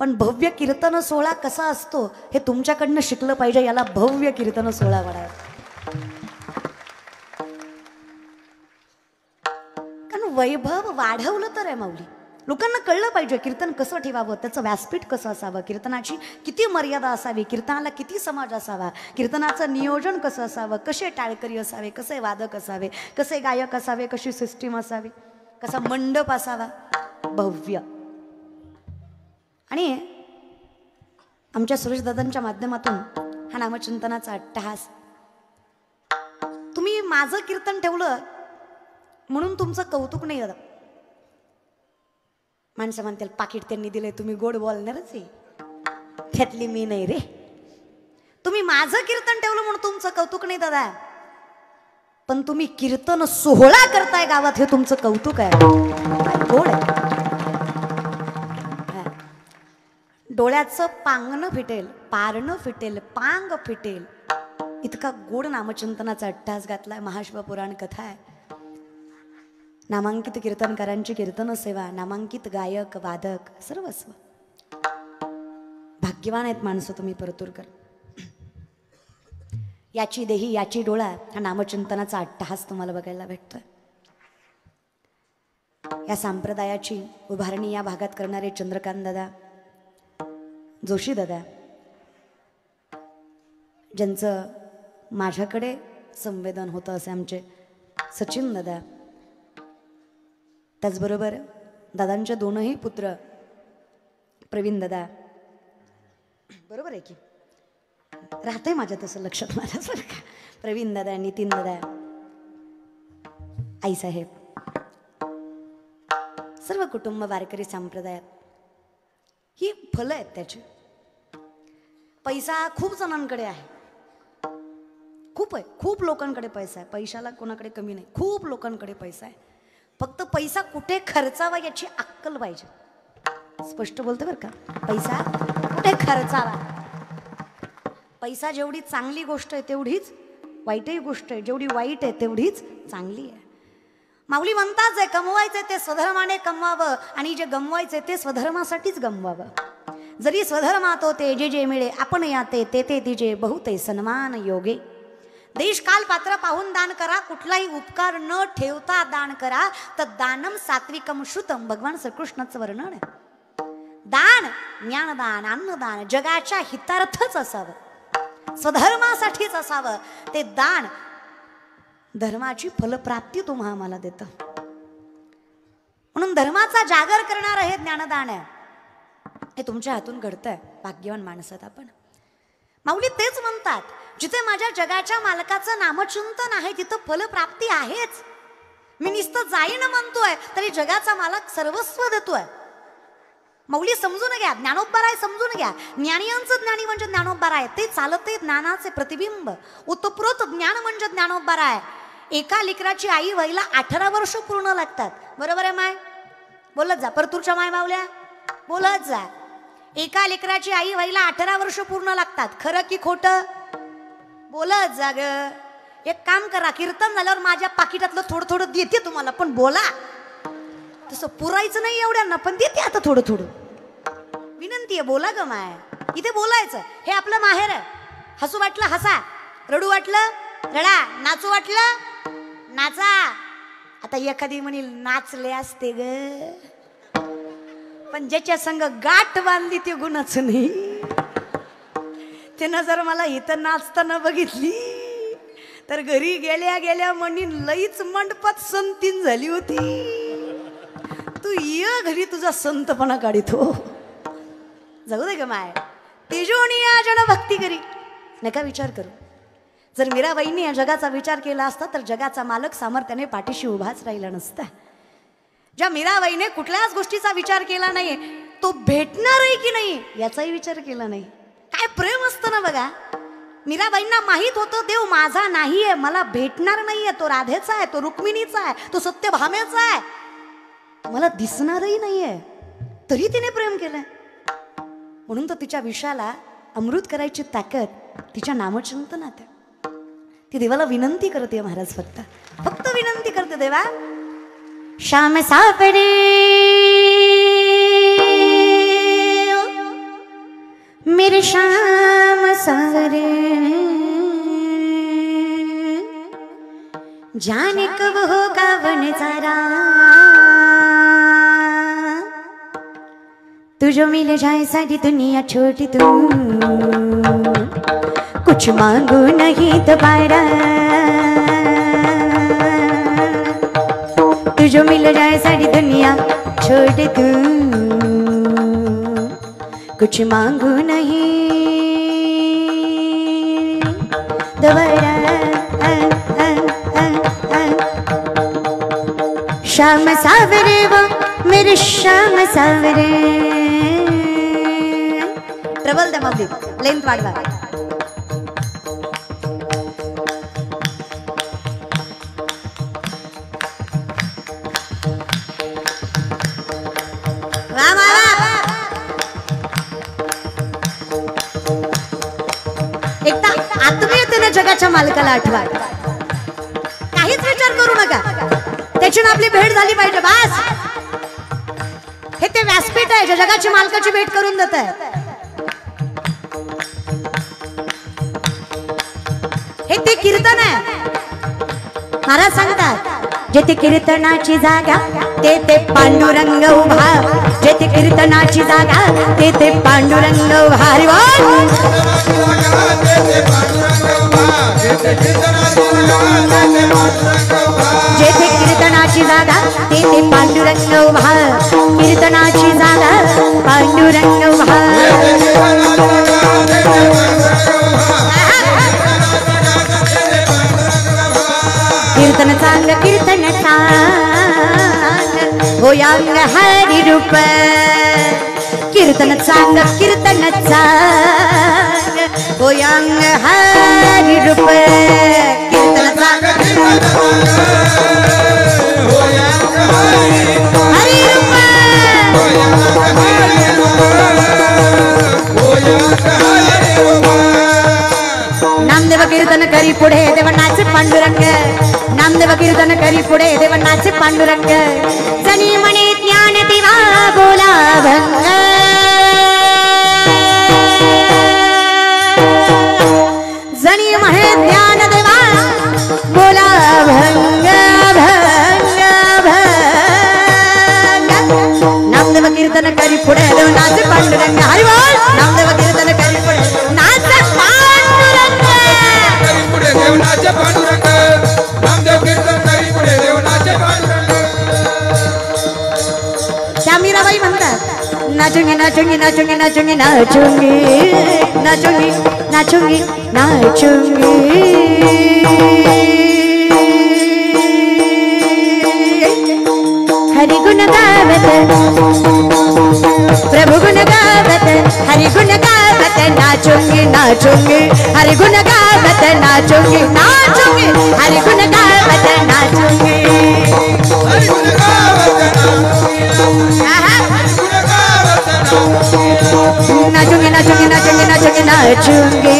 पण भव्य कीर्तन सोहळा कसा असतो हे तुमच्याकडनं शिकलं पाहिजे. याला भव्य कीर्तन सोहळा म्हणावा. कारण वैभव वाढवलं तर आहे माऊली. लोकांना कळलं पाहिजे कीर्तन कसं ठेवावं, त्याचं व्यासपीठ कसं असावं, कीर्तनाची किती मर्यादा असावी, कीर्तनाला किती समाज असावा, कीर्तनाचं नियोजन कसं असावं, कसे टाळकरी असावे, कसे वादक असावे, कसे गायक असावे, कशी सिस्टीम असावी, कसा मंडप असावा भव्य. आणि आमच्या सुरेशदादांच्या माध्यमातून हा नामचिंतनाचा अट्टहास. तुम्ही माझं कीर्तन ठेवलं म्हणून तुमचं कौतुक नाही होत. माणसं म्हणतील पाकिट त्यांनी दिले, तुम्ही गोड बोलणारच आहे, त्यातली मी नाही रे. तुम्ही माझं कीर्तन ठेवलं म्हणून तुमचं कौतुक नाही दादा, पण तुम्ही कीर्तन सोहळा करताय गावात हे तुमचं कौतुक आहे. गोड आहे. डोळ्याचं पांगणं फिटेल, पारणं फिटेल, पांग फिटेल इतका गोड नामचिंतनाचा अट्टहास घातलाय. महाशिवपुराण कथा आहे. नामांकित कीर्तनकारांची कीर्तन सेवा, नामांकित गायक वादक सर्वस्व. भाग्यवान आहेत माणसं तुम्ही परतूरकर. याची देही याची डोळा हा नामचिंतनाचा अट्टहास तुम्हाला बघायला भेटतोय. या संप्रदायाची उभारणी या भागात करणारे चंद्रकांत दादा, जोशी दादा, ज्यांचं माझ्याकडे संवेदन होतं असे आमचे सचिन दादा, त्याचबरोबर दादांचे दोनही पुत्र प्रवीण दादा, बरोबर आहे की राहतंय माझ्या तसं लक्षात माझ्या सारखं, प्रवीण दादा, नितीन दादा, आईसाहेब, सर्व कुटुंब वारकरी संप्रदायात ही फलं आहेत त्याची. पैसा खूप जणांकडे आहे, खूप आहे, खूप लोकांकडे पैसा आहे. पैशाला कोणाकडे कमी नाही, खूप लोकांकडे पैसा आहे. फक्त पैसा कुठे खर्चावा याची अक्कल पाहिजे. स्पष्ट बोलते बरं का. पैसा कुठे खर्चावा. पैसा जेवढी चांगली गोष्ट आहे तेवढीच वाईटही गोष्ट आहे, जेवढी वाईट आहे तेवढीच चांगली आहे. माऊली म्हणतात जे कमवायचे ते स्वधर्माने कमवावं आणि जे गमवायचे ते स्वधर्मासाठीच गमवावं. जरी स्वधर्मात होते जे जे मिळे आपण याते ते ते तिजे बहुते सन्मान योगे. देश काल पात्र पाहून दान करा, कुठलाही उपकार न ठेवता दान करा, तर दानम सात्विकम श्रुतम. भगवान श्रीकृष्णाचं वर्णन आहे. दान, ज्ञानदान, अन्नदान जगाच्या हितार्थच असावं, स्वधर्मासाठीच असावं. ते दान धर्माची फलप्राप्ती तुम्हा आम्हाला देतं. म्हणून धर्माचा जागर करणार हे ज्ञानदान आहे. हे तुमच्या हातून घडतंय. भाग्यवान माणसात आपण. माऊली तेच म्हणतात, जिथे माझ्या जगाच्या मालकाचं नामचिंतन आहे तिथं फलप्राप्ती आहेच. मी नुसतं जाईन म्हणतोय तरी जगाचा मालक सर्वस्व देतोय. माऊली समजून घ्या, ज्ञानोबा राय समजून घ्या. ज्ञानियांचं ज्ञानी म्हणजे ज्ञानोबा राय. ते चालते ज्ञानाचे प्रतिबिंब. उत्प्रोत ज्ञान म्हणजे ज्ञानोबा राय. एका लेकराची आई व्हायला 18 वर्ष पूर्ण लागतात. बरोबर आहे माय? बोलत जा. परतूरच्या माय मावल्या बोलत जा. एका लेकराची आई व्हायला 18 वर्ष पूर्ण लागतात. खरं की खोटं? बोलत जा ग. एक काम करा, कीर्तन झाल्यावर माझ्या पाकिटातलं थोडं थोडं देते तुम्हाला, पण बोला. तसं पुरायचं नाही एवढ्यांना, पण देते आता थोडं थोडं. विनंती आहे, बोला ग माय. इथे बोलायचं. हे आपलं माहेर आहे. हसू वाटलं हसा, रडू वाटलं रडा, नाचू वाटलं नाचा. आता एखादी म्हणील नाचले असते ग, पण ज्याच्या संग गाठ बांधली ते गुणाच नाही. त्यानं जर मला इथं नाचताना बघितली तर घरी गेल्या गेल्या म्हणीन लईच मंडपात संतीन झाली होती. तू ये घरी तुझा संतपणा काढितो. जाऊ दे ग माय. तेजोनिया जन भक्ती करी. नका विचार करू. जर मीराबाईंनी या जगाचा विचार केला असता तर जगाचा मालक सामर्थ्याने पाठीशी उभाच राहिला नसता. ज्या मीराबाईने कुठल्याच गोष्टीचा विचार केला नाही, तो भेटणार आहे की नाही याचाही विचार केला नाही. काय प्रेम असतं ना बघा. मीराबाईंना माहित होतं देव माझा नाहीये, मला भेटणार नाहीये. तो राधेचा आहे, तो रुक्मिणीचा आहे, तो सत्यभामेचा आहे, मला दिसणारही नाहीये, तरी तिने प्रेम केलंय. म्हणून तर तिच्या विषयाला अमृत करायची ताकद तिच्या नामचिंतनात आहे. ती देवाला विनंती करते महाराज. फक्त विनंती करते, देवा श्याम सापडे श्याम सावरे जाने कब होगा वनचारा तुझो मिल जाए सारी दुनिया छोटी तू कुछ मांगो नहीं दोबारा तुझो मिल जाए सारी दुनिया छोटी तू कुछ मांगो नहीं दोबारा श्याम सावरे वो मेरे श्याम सावरे ट्रबल द मबली लेंथ वाढवा वा वा वा एकदा आत्मीयतेने जगाच्या मालकाला आठवा काहीच विचार करू नका त्याची आपली भेट झाली पाहिजे बस हे ते व्यासपीठ आहे जे जगाची मालकाची भेट करून देत आहे हे ते कीर्तन आहे महाराज सांगतात जेथे कीर्तनाची जागा तेथे पांडुरंग उभा जेथे कीर्तनाची जागा तेथे पांडुरंग उभा हरी बोल जेथे कीर्तनाची जागा तेथे पांडुरंग उभा कीर्तनाची जागा पांडुरंग उभा कीर्तन चांग कीर्तन चांग होयांग हरी रूप कीर्तन चांग कीर्तन चांग होयांग हरी रूप कीर्तन चांग हरी रूप नामदेव कीर्तन करी पुढे देव नाचे पांडुरंग नामदेव कीर्तन करी पुढे देव नाचे पांडुरंग जनी म्हणे ज्ञान दिवा बोला भंग जनी म्हणे ज्ञान देवा बोला भंग भंग भंग नामदेव कीर्तन करी पुढे देव नाचे पांडुरंग हरी बोल नामदेव कीर्तन करी पुढे नाचे पांडुरंग देवनाचे पांडुरंग नामदेव कीर्तन करी पुढे देवनाचे पांडुरंग त्या मीराबाई म्हणतात नाचूंगी नाचूंगी नाचूंगी नाचूंगी नाचूंगी नाचूंगी नाचूंगी नाचूंगी हरि गुण गावत प्रभु गुण गावत हरि गुण गावत नाचूंगी नाचूंगी हरि गुण गावत नाचूंगी नाचूंगी हरि गुण गावत नाचूंगी हरि गुण गावत नाचूंगी नाचूंगी नाचूंगी नाचूंगी नाचूंगी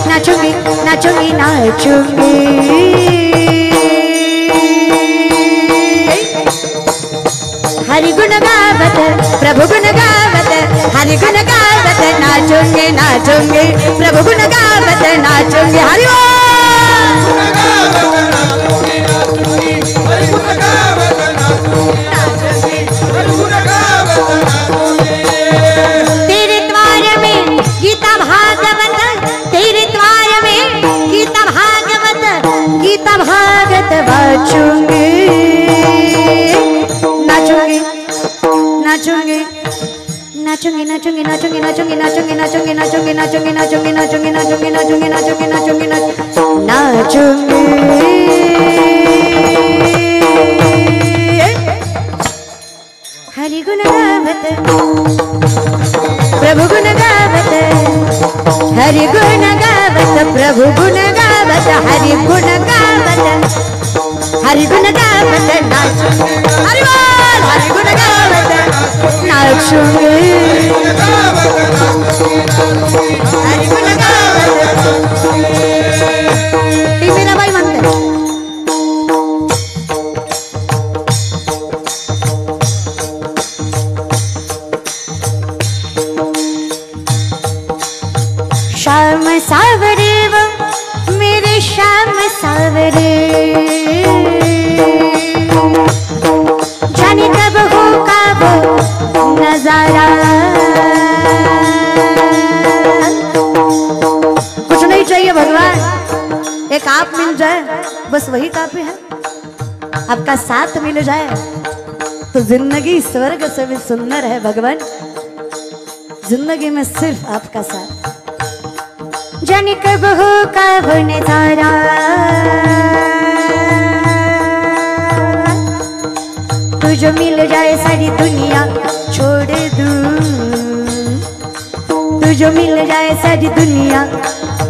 नाचूंगी नाचूंगी नाचूंगी हरि गुण गावत प्रभु गुण गावत हरि गुण गावत नाचूंगी नाचूंगी प्रभु गुण गावत नाचूंगी हरि तेरे द्वार में गीता भागवत तेरे द्वार में गीता भागवत वाचूंगी नाचूंगी नाचूंगी नाचूंगी नाचूंगी नाचूंगी नाचूंगी नाचूंगी नाचूंगी नाचूंगी नाचूंगी नाचूंगी नाचूंगी नाचूंगी नाचूंगी नाचूंगी नाचूंगी नाचूंगी हरि गुण गावत प्रभु गुण गावत हरि गुण गावत प्रभु गुण गावत हरि गुण गावत हरि गुण गावत नाचूंगी हरि बोल हरि गुण गावत नाचूंगी हरि गुण गावत ती मीराबाई म्हणते सावरे वो मेरे श्याम सावरे, जाने कब होगा वो नजारा। कुछ नहीं चाहिए भगवान, एक आप मिल जाए बस वही काफी है। आपका साथ मिल जाए तो जिंदगी स्वर्ग से भी सुंदर है भगवान। जिंदगी में सिर्फ आपका साथ, जाने कब हो कब नजारा। तुझे मिल जाए सारी दुनिया छोड़ दूं, तुझे मिल जाए सारी दुनिया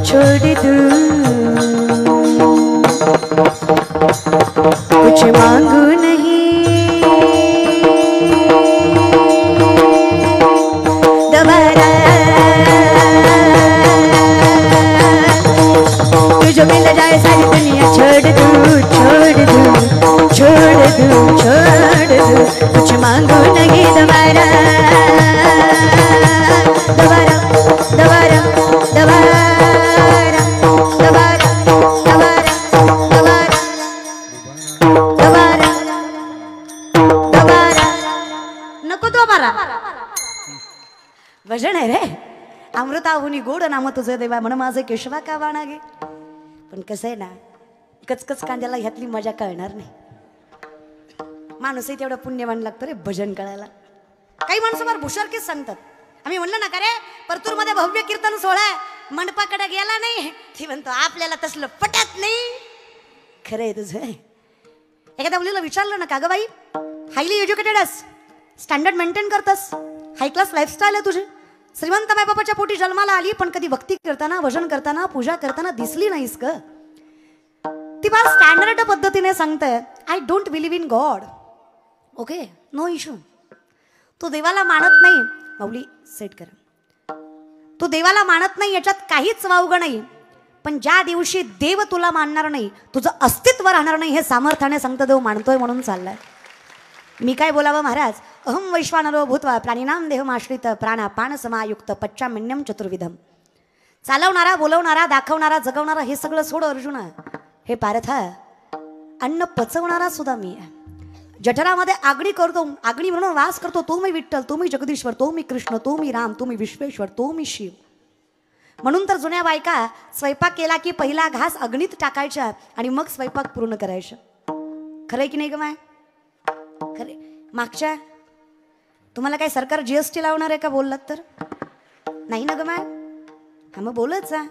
छोड़ दूं। कुछ मांगू नहीं दोबारा, तुझे मिल जाए सारी दुनिया छोड़ दूं, छोड़ दूं, छोड़ दूं, छोड़ दूं। कुछ मांगू नहीं दोबारा, दोबारा, दोबारा, दोबारा, दोबारा, दोबारा, दोबारा, दोबारा, दोबारा, नको दोबारा। भजन आहे रे, अमृताहुनी गोड नाम तुझे देवा, म्हण माझे केशवा का वाणागे। पण कसं आहे ना, कचकच कांद्याला ह्यातली मजा कळणार नाही। माणूसही तेवढं पुण्यवान लागतं रे भजन कळायला। काही माणसं फार भुशारकीच सांगतात। आम्ही म्हणलं ना का रे परतूर मध्ये भव्य कीर्तन सोहळा आहे, मंडपाकडे गेला नाही, ती म्हणतो आपल्याला तसलं पटत नाही। खरं आहे तुझं। एखाद्या मुलीला विचारलं ना का ग बाई हायली एज्युकेटेड आहेस, स्टँडर्ड मेंटेन करतस, हाय क्लास लाईफस्टाईल आहे तुझी, श्रीमंत माय बापाच्या पोटी जन्माला आली पण कधी भक्ती करताना भजन करताना पूजा करताना दिसली नाहीस ग। ती फार स्टँडर्ड पद्धतीने सांगते I don't believe in God. Okay no issue, तू देवाला मानत नाही, माऊली सेट कर, तू देवाला मानत नाही याच्यात काहीच वावगं नाही। पण ज्या दिवशी देव तुला मानणार नाही, तुझं अस्तित्व राहणार नाही, हे सामर्थ्याने सांगतं देव मानतोय म्हणून चाललाय। मी काय बोलावं महाराज, अहम वैश्वानरो भूत्वा प्राणीनाम देहमाश्रित प्राणापान समायुक्त पच्चामिन्यम चतुर्विधम। चालवणारा बोलवणारा दाखवणारा जगवणारा हे सगळं सोड अर्जुना, हे पार्था अन्न पचवणारा सुद्धा मी आहे। जठरामध्ये आगणी करतो, आगणी म्हणून वास करतो तो मी विठ्ठल, तो मी जगदीश्वर, तो मी कृष्ण, तो मी राम, तो मी विश्वेश्वर, तो मी शिव। म्हणून तर जुन्या बायका स्वयंपाक केला की पहिला घास अग्नीत टाकायच्या आणि मग स्वयंपाक पूर्ण करायचा। खरंय की नाही ग माय? खरे। मागच्या तुम्हाला काय सरकार जीएसटी लावणार आहे का बोललात तर? नाही ना ग माय? हा मग बोलत जा,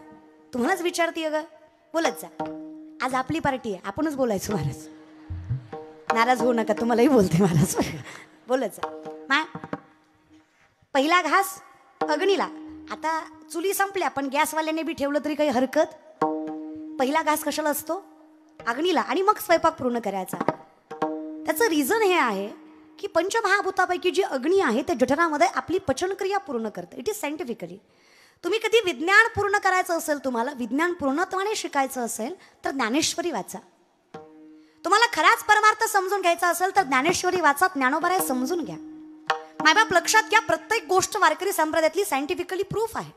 तुम्हालाच विचारतीये ग, बोलत जा। आज आपली पार्टी आहे, आपणच बोलायचं महाराज, नाराज होऊ नका, तुम्हालाही बोलते महाराज, बोलत जा। माय पहिला घास अग्नीला, आता चुली संपल्या पण गॅसवाल्याने बी ठेवलं तरी काही हरकत। पहिला घास कशाला असतो? अग्नीला, आणि मग स्वयंपाक पूर्ण करायचा। त्याचं रिझन हे आहे की पंचमहाभूतापैकी जी अग्नी आहे त्या जठरामध्ये आपली पचनक्रिया पूर्ण करते। It is scientifically. तुम्ही कधी विज्ञान पूर्ण करायचं असेल, तुम्हाला विज्ञान पूर्णत्वाने शिकायचं असेल तर ज्ञानेश्वरी वाचा। तुम्हाला खराच परमार्थ समजून घ्यायचा असेल तर ज्ञानेश्वरी वाचा, ज्ञानोबराय समजून घ्या। मायबाप लक्षात घ्या, प्रत्येक गोष्ट वारकरी संप्रदायातली सायंटिफिकली प्रूफ आहे।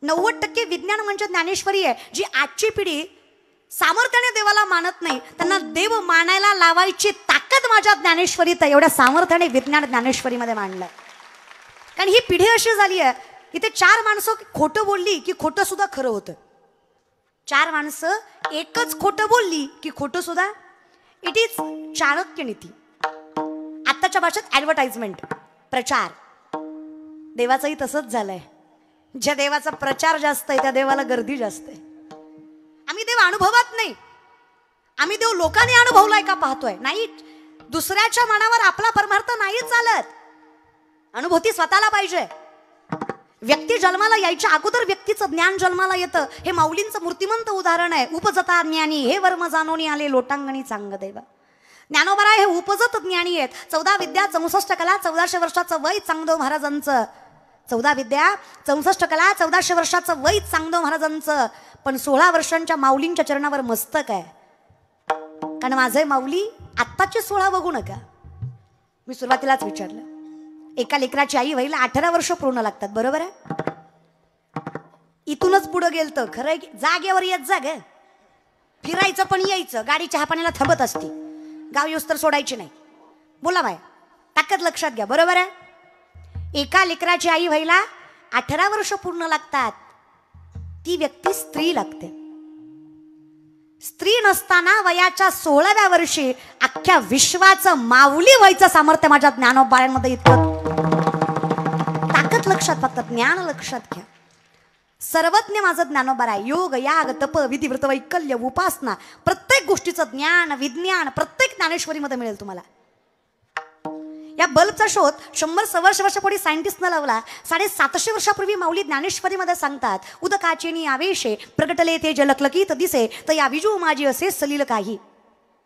90% विज्ञान म्हणजे ज्ञानेश्वरी आहे। जी आजची पिढी सामर्थ्याने देवाला मानत नाही, त्यांना देव मानायला लावायची ताकद माझ्या ज्ञानेश्वरीत आहे। एवढ्या सामर्थ्याने विज्ञान ज्ञानेश्वरीमध्ये मांडलंय। कारण ही पिढी अशी झाली आहे, इथे 4 माणसं खोटं बोलली की खोटं सुद्धा खरं होतं। 4 माणसं एकच खोटं बोलली की खोटं सुद्धा, इट इज चाणक्य नीती। आत्ताच्या भाषेत ॲडव्हर्टाइजमेंट, प्रचार। देवाचंही तसंच झालंय। ज्या देवाचा प्रचार जास्त आहे त्या देवाला गर्दी जास्त आहे। आम्ही देव अनुभवत नाही, आम्ही देव लोकांनी अनुभवलाय का पाहतोय। नाही, दुसऱ्याच्या मनावर आपला परमार्थ नाही चालत, अनुभूती स्वतःला पाहिजे। व्यक्ती जन्माला यायच्या अगोदर व्यक्तीचं ज्ञान जन्माला येतं। हे माऊलींचं मूर्तिमंत उदाहरण आहे। उपजता ज्ञानी हे वर्म जाणोनी आले लोटांगणी चांग देवा। ज्ञानोबराय हे उपजत ज्ञानी आहेत। 14 विद्या 64 कला 1400 वर्षाचं वय चांगदेव महाराजांचं। 14 विद्या 64 कला 1400 वर्षाचं वय चांगदेव महाराजांचं। पण 16 वर्षांच्या माऊलींच्या चरणावर मस्तक आहे। कारण माझे माऊली आत्ताचे 16 बघू नका। मी सुरुवातीलाच विचारलं, एका लेकराची आई व्हायला 18 वर्ष पूर्ण लागतात, बरोबर आहे? इथूनच पुढं गेलतं खरं जागेवर येत जाग फिरायचं पण यायचं गाडी चहा पाण्याला थांबत असती गाव येऊस तर सोडायची नाही बोला बाय ताकद लक्षात घ्या बरोबर आहे एका लेकराची आई व्हायला 18 वर्ष पूर्ण लागतात ती व्यक्ती स्त्री लागते स्त्री नसताना वयाच्या 16व्या वर्षी अख्ख्या विश्वाचं माऊली व्हायचं सामर्थ्य माझ्या ज्ञानोबाळ्यांमध्ये इतकं ताकद लक्षात फक्त ज्ञान लक्षात घ्या सर्वज्ञ माझं ज्ञानोबा आहे योग याग तप विधी व्रत वैकल्य उपासना प्रत्येक गोष्टीचं ज्ञान विज्ञान प्रत्येक ज्ञानेश्वरीमध्ये मिळेल तुम्हाला या बल्बचा शोध 100-125 वर्षापूर्वी सायंटिस्टनं लावला 750 वर्षापूर्वी माऊली ज्ञानेश्वरीमध्ये सांगतात उदकाचेनी आवेशे प्रगटले ते जलकलकीत दिसे तर या विजू माझी असे सलील काही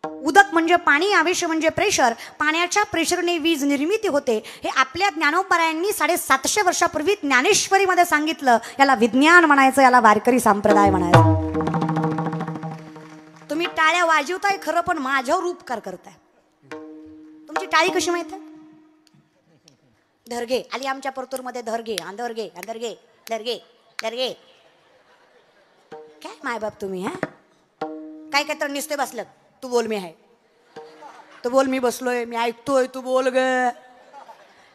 उदक म्हणजे पाणी आवेश म्हणजे प्रेशर पाण्याच्या प्रेशरने वीज निर्मिती होते हे आपल्या ज्ञानोबारायांनी 750 वर्षापूर्वी ज्ञानेश्वरीमध्ये सांगितलं याला विज्ञान म्हणायचं याला वारकरी संप्रदाय म्हणायचं तुम्ही टाळ्या वाजवताय खरं पण माझ्यावर उपकार करताय तुमची टाळी कशी माहित आहे धरगे आली आमच्या परतूरमध्ये धरगे अंधरगे अंधरगे धरगे धरगे काय मायबाप तुम्ही हा काय काय तर निसते बसलं तू बोल मी आहे तू बोल मी बसलोय मी ऐकतोय तू बोल ग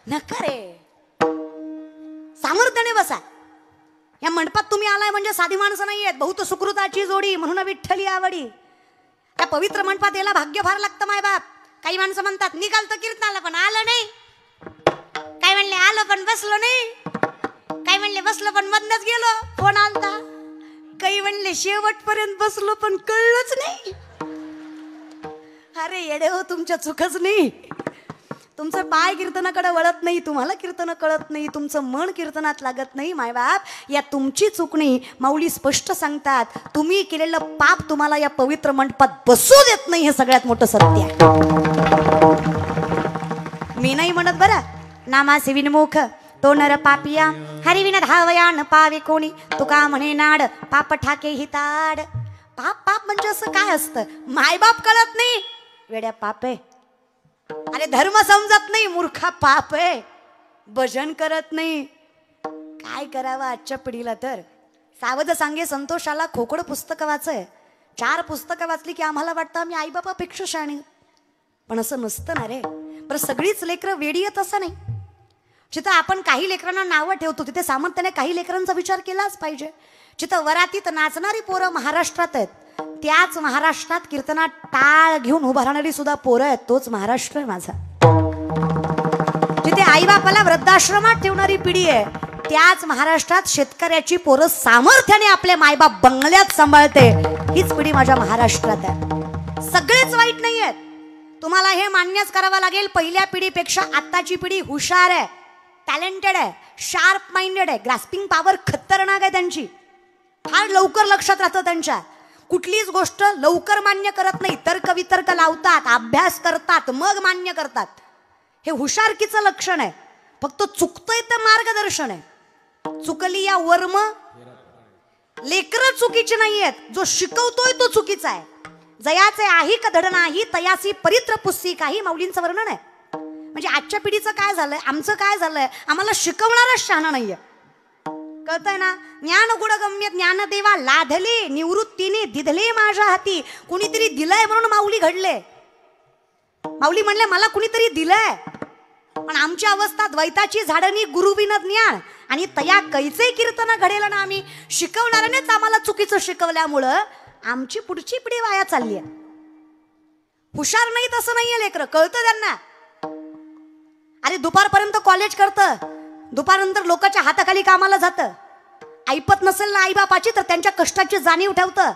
नका रे सामर्थ्याने बसा या मंडपात तुम्ही आलाय म्हणजे साधी माणसं नाही आहेत बहुत सुकृताची जोडी म्हणून विठ्ठली आवडी त्या पवित्र मंडपात यायला भाग्य फार लागतं मायबाप काही माणसं म्हणतात निघाल तर कीर्तनाला पण आलं नाही काय म्हणले आलं पण बसलो नाही काय म्हणले बसलो पण मधनच गेलो फोन आलता काही म्हणले शेवटपर्यंत बसलो पण कळलंच नाही अरे येडे हो तुमच्या चुकच नाही तुमचं पाय कीर्तनाकडे वळत नाही तुम्हाला कीर्तन कळत नाही तुमचं मन कीर्तनात लागत नाही मायबाप या तुमची चूक नाही माऊली स्पष्ट सांगतात तुम्ही केलेलं पाप तुम्हाला या पवित्र मंडपात बसू देत नाही हे सगळ्यात मोठं सत्य आहे मी नाही म्हणत बरं नामासे विनमुख तो नर पापिया हरिविन धावया न पावे कोणी तुका म्हणे नाड पाप ठाके हिताड पाप पाप म्हणजे असं काय असतं मायबाप कळत नाही वेड्या पाप आहे अरे धर्म समजत नाही मूर्खा पाप आहे भजन करत नाही काय करावं आजच्या पिढीला तर सावध सांगे संतोषाला खोकड पुस्तकं वाचय 4 पुस्तकं वाचली की आम्हाला वाटतं आम्ही आईबापापेक्षा शाणे पण असं नसतं ना रे पण सगळीच लेकरं वेडी आहेत असं नाही जिथं आपण काही लेकरांना नावं ठेवतो तिथे सामर्थ्याने काही लेकरांचा विचार केलाच पाहिजे जिथं वरातीत नाचणारी पोरं महाराष्ट्रात आहेत त्याच महाराष्ट्रात कीर्तनात टाळ घेऊन उभा राहणारी सुद्धा पोरं आहेत तोच महाराष्ट्र आहे माझा जिथे आईबापाला वृद्धाश्रमात ठेवणारी पिढी आहे त्याच महाराष्ट्रात शेतकऱ्याची पोरं सामर्थ्याने आपले मायबाप बंगल्यात सांभाळते हीच पिढी माझ्या महाराष्ट्रात आहे सगळेच वाईट नाही आहेत तुम्हाला हे मान्यच करावं लागेल पहिल्या पिढीपेक्षा आत्ताची पिढी हुशार आहे टॅलेंटेड आहे शार्प माइंडेड आहे ग्रास्पिंग पॉवर खतरनाक आहे त्यांची फार लवकर लक्षात राहतं त्यांच्या कुठलीच गोष्ट लवकर मान्य करत नाही तर्क वितर्क लावतात अभ्यास करतात मग मान्य करतात हे हुशारकीचं लक्षण आहे फक्त चुकतंय तर मार्गदर्शन आहे चुकली या वर्म लेकरं चुकीची नाही आहेत जो शिकवतोय तो चुकीचा आहे जयाचे आही कधड नाही तयासी परित्र पुस्सी काही माऊलींचं वर्णन आहे म्हणजे आजच्या पिढीचं काय झालंय आमचं काय झालंय आम्हाला शिकवणारच शहाणा नाहीये कळतंय ना ज्ञान गुणगम्य ज्ञानदेवा लाधले निवृत्तीने दिधले माझ्या हाती कुणीतरी दिलंय म्हणून माऊली घडले माऊली म्हणले मला कुणीतरी दिलंय पण आमची अवस्था द्वैताची झाडणी गुरुविन ज्ञान आणि तया कैचे कीर्तन घडेल ना आम्ही शिकवणाऱ्यानेच आम्हाला चुकीचं शिकवल्यामुळं आमची पुढची पिढी वाया चालली आहे हुशार नाही तसं नाहीये लेकरं कळतं त्यांना अरे दुपारपर्यंत कॉलेज करतं दुपारनंतर लोकांच्या हाताखाली कामाला जातं ऐपत नसेल ना आईबापाची तर त्यांच्या कष्टाची जाणीव ठेवतं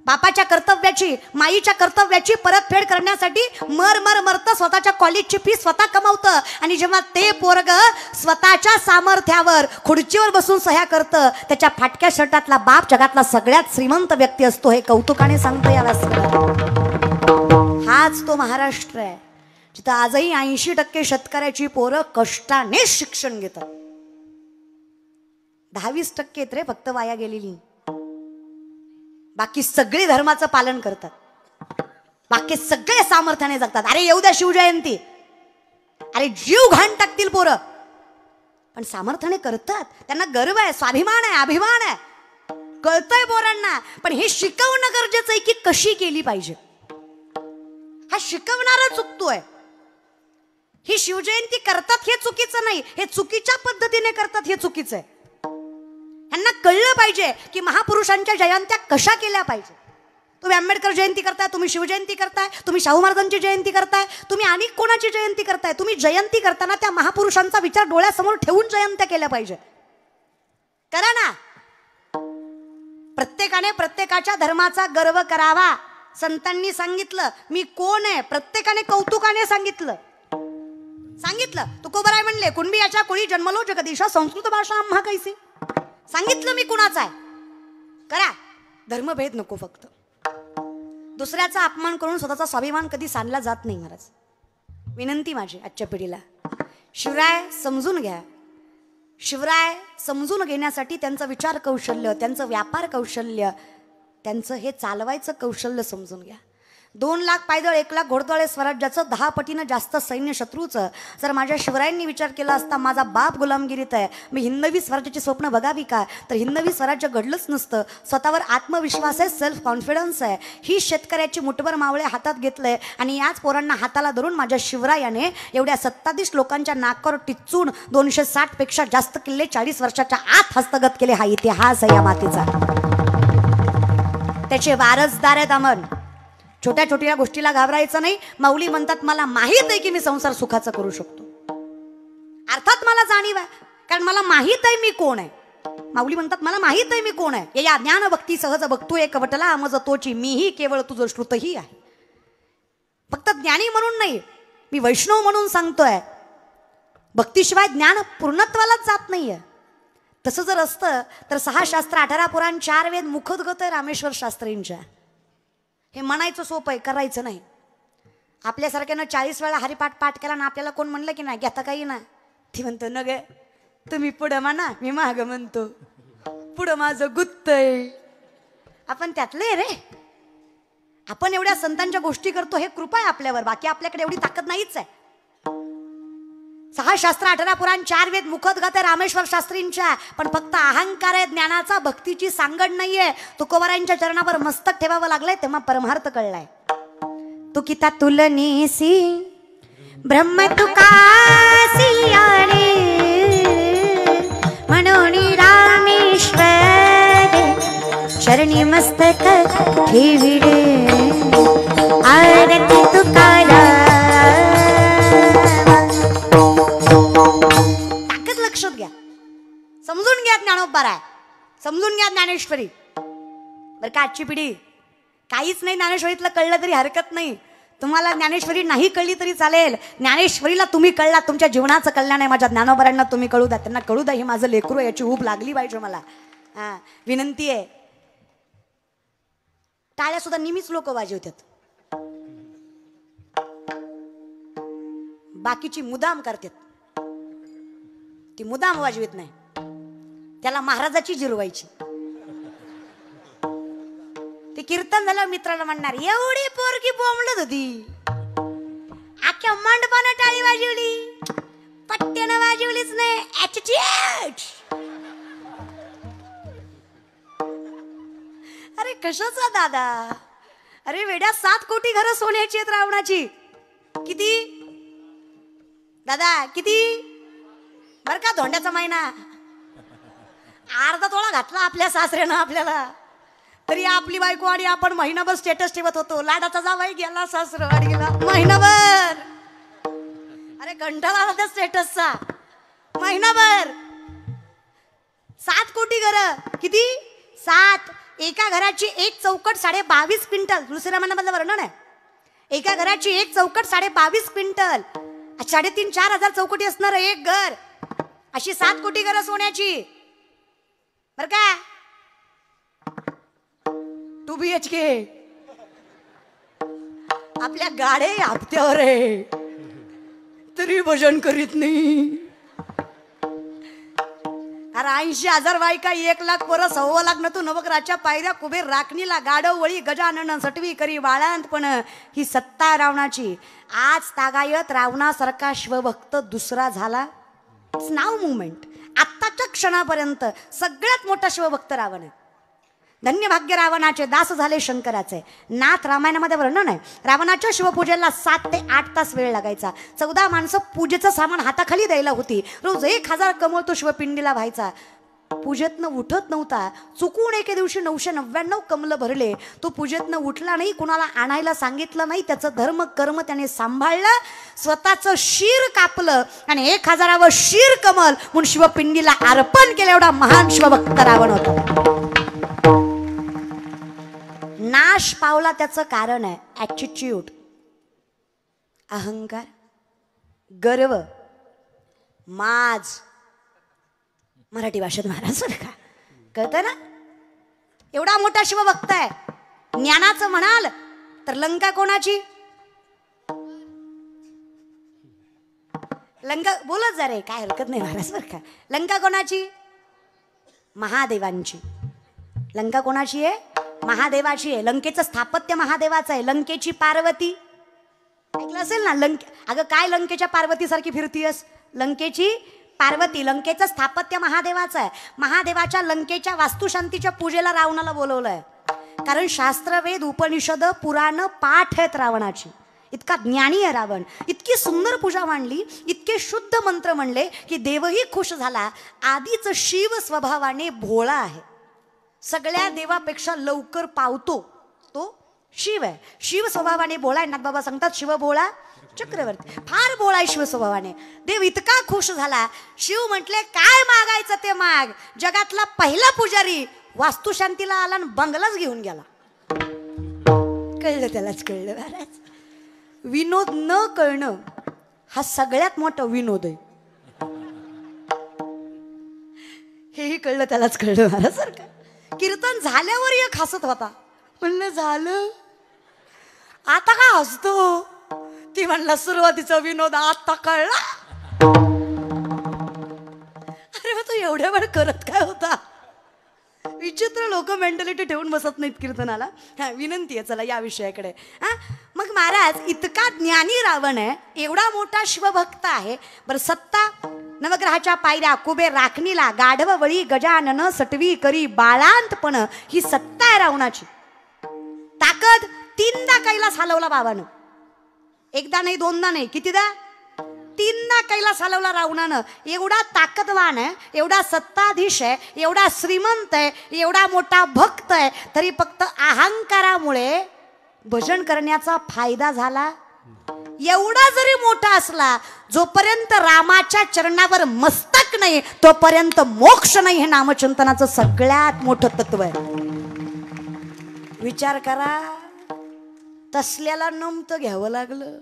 बापाच्या कर्तव्याची माईच्या कर्तव्याची परतफेड करण्यासाठी मरतं स्वतःच्या कॉलेजची फी स्वतः कमावतं आणि जेव्हा ते पोरग स्वतःच्या सामर्थ्यावर खुर्चीवर बसून सह्या करतं त्याच्या फाटक्या शर्टातला बाप जगातला सगळ्यात श्रीमंत व्यक्ती असतो हे कौतुकाने सांगतो या हाच तो महाराष्ट्र आहे जिथं आजही 80% शेतकऱ्याची पोरं कष्टाने शिक्षण घेतात 10-20% रे फक्त वाया गेलेली बाकी सगळे धर्माचं पालन करतात बाकी सगळे सामर्थ्याने जगतात अरे येऊ द्या शिवजयंती अरे जीव घाण टाकतील पोरं पण सामर्थ्याने करतात. त्यांना गर्व आहे, स्वाभिमान आहे, अभिमान आहे, कळतंय पोरांना. पण हे शिकवणं गरजेचं आहे की कशी केली पाहिजे. हा शिकवणारा चुकतोय. ही शिवजयंती करतात हे चुकीचं नाही, हे चुकीच्या पद्धतीने करतात हे चुकीचं आहे. ह्यांना कळलं पाहिजे की महापुरुषांच्या जयंत्या कशा केल्या पाहिजे. तुम्ही आंबेडकर जयंती करताय, तुम्ही शिवजयंती करताय, तुम्ही शाहू महाराजांची जयंती करताय, तुम्ही अनेक कोणाची जयंती करताय. तुम्ही जयंती करताना त्या महापुरुषांचा विचार डोळ्यासमोर ठेवून जयंत्या केल्या पाहिजे. करा ना. प्रत्येकाने प्रत्येकाच्या धर्माचा गर्व करावा. संतांनी सांगितलं मी कोण आहे, प्रत्येकाने कौतुकाने सांगितलं. तुकोबराय म्हणले कुणबी याच्या कुळी जन्मलो जगदीशा, संस्कृत भाषा आम्हा कैसी. सांगितलं मी कुणाचा आहे. करा. धर्मभेद नको. फक्त दुसऱ्याचा अपमान करून स्वतःचा स्वाभिमान कधी सांडला जात नाही. महाराज विनंती माझी आजच्या पिढीला, शिवराय समजून घ्या. शिवराय समजून घेण्यासाठी त्यांचं विचार कौशल्य, त्यांचं व्यापार कौशल्य, त्यांचं हे चालवायचं कौशल्य समजून घ्या. 2 लाख पायदळ 1 लाख घोडदळ स्वराज्याचं 10 पटीनं जास्त सैन्य शत्रूचं. जर माझ्या शिवरायांनी विचार केला असता माझा बाप गुलामगिरीत आहे, मी हिंदवी स्वराज्याची स्वप्न बघावी का, तर हिंदवी स्वराज्य घडलंच नसतं. स्वतःवर आत्मविश्वास आहे, सेल्फ कॉन्फिडन्स आहे. ही शेतकऱ्याची मुठभर मावळे हातात घेतलंय आणि याच पोरांना हाताला धरून माझ्या शिवरायाने एवढ्या 27 लोकांच्या नाकावर टिचून 260 पेक्षा जास्त किल्ले 40 वर्षाच्या आत हस्तगत केले. हा इतिहास आहे या मातीचा. त्याचे वारसदार आहेत अमन. छोट्या छोट्या गोष्टीला घाबरायचं नाही. माऊली म्हणतात मला माहीत आहे की मी संसार सुखाचा करू शकतो. अर्थात मला जाणीव आहे, कारण मला माहीत आहे मी कोण आहे. माऊली म्हणतात मला माहीत आहे मी कोण आहे. या ज्ञान भक्ती सहज बघतोय कवटला अमज तोची, मीही केवळ तुझं श्रुतही आहे. फक्त ज्ञानी म्हणून नाही, मी वैष्णव म्हणून सांगतोय. भक्तीशिवाय ज्ञान पूर्णत्वालाच जात नाहीये. तसं जर असतं तर 6 शास्त्र 18 पुराण 4 वेद मुखोद्गत आहे रामेश्वर शास्त्रींच्या. हे म्हणायचं सोपं आहे, करायचं नाही. आपल्यासारख्यानं 40 वेळा हरिपाठ पाठ केला ना, आपल्याला कोण म्हणलं की नाही घेता काही ना, ती म्हणतो न गे तुम्ही पुढं म्हणा मी मागं म्हणतो, पुढं माझं गुत्तय. आपण त्यातले रे. आपण एवढ्या संतांच्या गोष्टी करतो हे कृपा आहे आपल्यावर. बाकी आपल्याकडे एवढी ताकद नाहीच आहे. 6 शास्त्र 18 पुराण 4 वेद मुखोद्गत आहे रामेश्वर शास्त्रींच्या. पण फक्त अहंकार आहे ज्ञानाचा, भक्तीची सांगड नाहीये. तुकोबारायांच्या चरणावर मस्तक ठेवावं लागलंय तेव्हा परमार्थ कळलाय. तुकिता तुलनीसी ब्रह्म तुकासी आले, म्हणून रामेश्वर चरणी मस्तक ठेविले. आरती तुकारा. ताकद लक्षात घ्या. समजून घ्या ज्ञानोबा आहे, समजून घ्या ज्ञानेश्वरी. बरं का आजची पिढी काहीच नाही ज्ञानेश्वरीतलं कळलं तरी हरकत नाही. तुम्हाला ज्ञानेश्वरी नाही कळली तरी चालेल. ज्ञानेश्वरीला तुम्ही कळला, तुमच्या जीवनाचं कल्याण आहे. माझ्या ज्ञानोबारांना तुम्ही कळू द्या, त्यांना कळू द्या हे माझं लेकरू आहे, याची ऊब लागली पाहिजे मला. विनंती आहे. टाळ्या सुद्धा नेहमीच लोक वाजवतात, बाकीची मुदाम करतात. ती मुदाम वाजवीत नाही, त्याला महाराजाची जिरवायची. ते कीर्तन झालं मित्राला म्हणणार एवढी पोरकी बोंबलत होती, अख्ख्या मंडपानं टाळी वाजवली, पट्ट्यानं वाजवलीच नाही. अरे कशाचा दादा. अरे वेड्या 7 कोटी घरं सोन्याची आहेत रावणाची. किती दादा किती बर का. धोंड्याचा महिना अर्धा तोळा घातला आपल्या सासऱ्यानं आपल्याला, तरी आपली बायको आणि आपण महिनाभर स्टेटस ठेवत होतो. लाडाचा जावाई गेला सासरवाडीला महिनाभर. अरे कंटाळा आला त्या स्टेटसचा. महिनाभर 7 कोटी घरं. किती 7. एका घराची एक चौकट 22.5 क्विंटल. दुसऱ्या महिन्यामधलं वर्णन आहे. एका घराची एक चौकट 22.5 क्विंटल. 3,500-4,000 हजार चौकटी असणार एक घर. अशी 7 कोटी घरं सोन्याची बर का. 2 BHK. आपल्या गाडे हप्त्यावर आहे तरी भजन करीत नाही. अरे 80,000 बायका 1 लाख पोरं 1.25 लाख न तू नवकराच्या पायऱ्या कुबेर राखणीला गाडव वळी गजानन सटवी करी वाळांत. पण ही सत्ता रावणाची. आज तागायत रावणासारखा शिवभक्त दुसरा झाला इट्स नाव मुवमेंट. आत्ताच्या क्षणापर्यंत सगळ्यात मोठा शिवभक्त रावण आहे. धन्य भाग्य रावणाचे, दास झाले शंकराचे. नाथ रामायणामध्ये वर्णन आहे. रावणाच्या शिवपूजेला 7 ते 8 तास वेळ लागायचा. 14 माणसं पूजेचं सामान हाताखाली द्यायला होती. रोज 1000 कमळ तो शिवपिंडीला व्हायचा. पूजेतनं उठत नव्हता. चुकून एके दिवशी 999 कमलं भरले. तो पूजेतनं उठला नाही, कुणाला आणायला सांगितलं नाही. त्याचं धर्म कर्म त्याने सांभाळलं. स्वतःचं शीर कापलं आणि 1000व शीर कमल म्हणून शिवपिंडीला अर्पण केलं. एवढा महान शिवभक्त रावण होता. नाश पावला त्याचं कारण आहे ॲटिट्यूड, अहंकार, गर्व, माज. मराठी भाषेत महाराज का कळतं ना. एवढा मोठा शिवभक्त आहे. ज्ञानाचं म्हणाल तर लंका कोणाची? लंका बोलत जा रे, काय हरकत नाही महाराज बरं का. लंका कोणाची? महादेवांची. लंका कोणाची आहे? महादेवाची आहे. लंकेचं स्थापत्य महादेवाचं आहे. लंकेची पार्वती ऐकलं असेल ना. अगं काय लंकेच्या पार्वतीसारखी फिरतीयस? लंकेची पार्वती. लंकेचं स्थापत्य महादेवाचं आहे. महादेवाच्या लंकेच्या वास्तुशांतीच्या पूजेला रावणाला बोलवलंय. कारण शास्त्र, वेद, उपनिषद, पुराण पाठ आहेत रावणाची. इतका ज्ञानी आहे रावण. इतकी सुंदर पूजा मांडली, इतके शुद्ध मंत्र म्हणले की देवही खुश झाला. आधीच शिव स्वभावाने भोळा आहे. सगळ्या देवापेक्षा लवकर पावतो तो शिव आहे. शिव स्वभावाने भोळा आहे. नाथबाबा सांगतात शिव भोळा चक्रवर्ती. फार भोळा आहे शिव स्वभावाने. देव इतका खुश झाला. शिव म्हटले काय मागायचं ते माग. जगातला पहिला पुजारी वास्तुशांतीला आला आणि बंगलाच घेऊन गेला. कळलं त्यालाच कळलं महाराज. विनोद न कळणं हा सगळ्यात मोठा विनोद आहे. हेही कळलं त्यालाच कळलं महाराज सारखं. कीर्तन झाल्यावर एक हसत होता. म्हणलं झालं आता का हसतो? ती म्हणला सुरुवातीचा विनोद आता कळला. अरे मग तू एवढ्या वेळ करत काय होता? विचित्र लोक मेंटॅलिटी ठेवून बसत नाहीत कीर्तनाला. हा विनंती आहे चला या विषयाकडे. हा मग महाराज इतका ज्ञानी रावण आहे. एवढा मोठा शिवभक्त आहे. बरं सत्ता नवग्रहाच्या पायऱ्या, कुबेर राखणीला, गाढव वळी, गजानन सटवी करी बाळांतपण, ही सत्ता आहे रावणाची. ताकद 3दा कैलास हलवला बाबानं. एकदा नाही, दोनदा नाही, कितीदा? 3दा कैलास हलवला रावणानं. एवढा ताकदवान आहे, एवढा सत्ताधीश आहे, एवढा श्रीमंत आहे, एवढा मोठा भक्त आहे, तरी फक्त अहंकारामुळे भजन करण्याचा फायदा झाला. एवढा जरी मोठा असला, जोपर्यंत रामाच्या चरणावर मस्तक नाही तोपर्यंत मोक्ष नाही. हे नामचिंतनाचं सगळ्यात मोठं तत्व आहे. विचार करा. तसल्याला नमतं घ्यावं लागलं.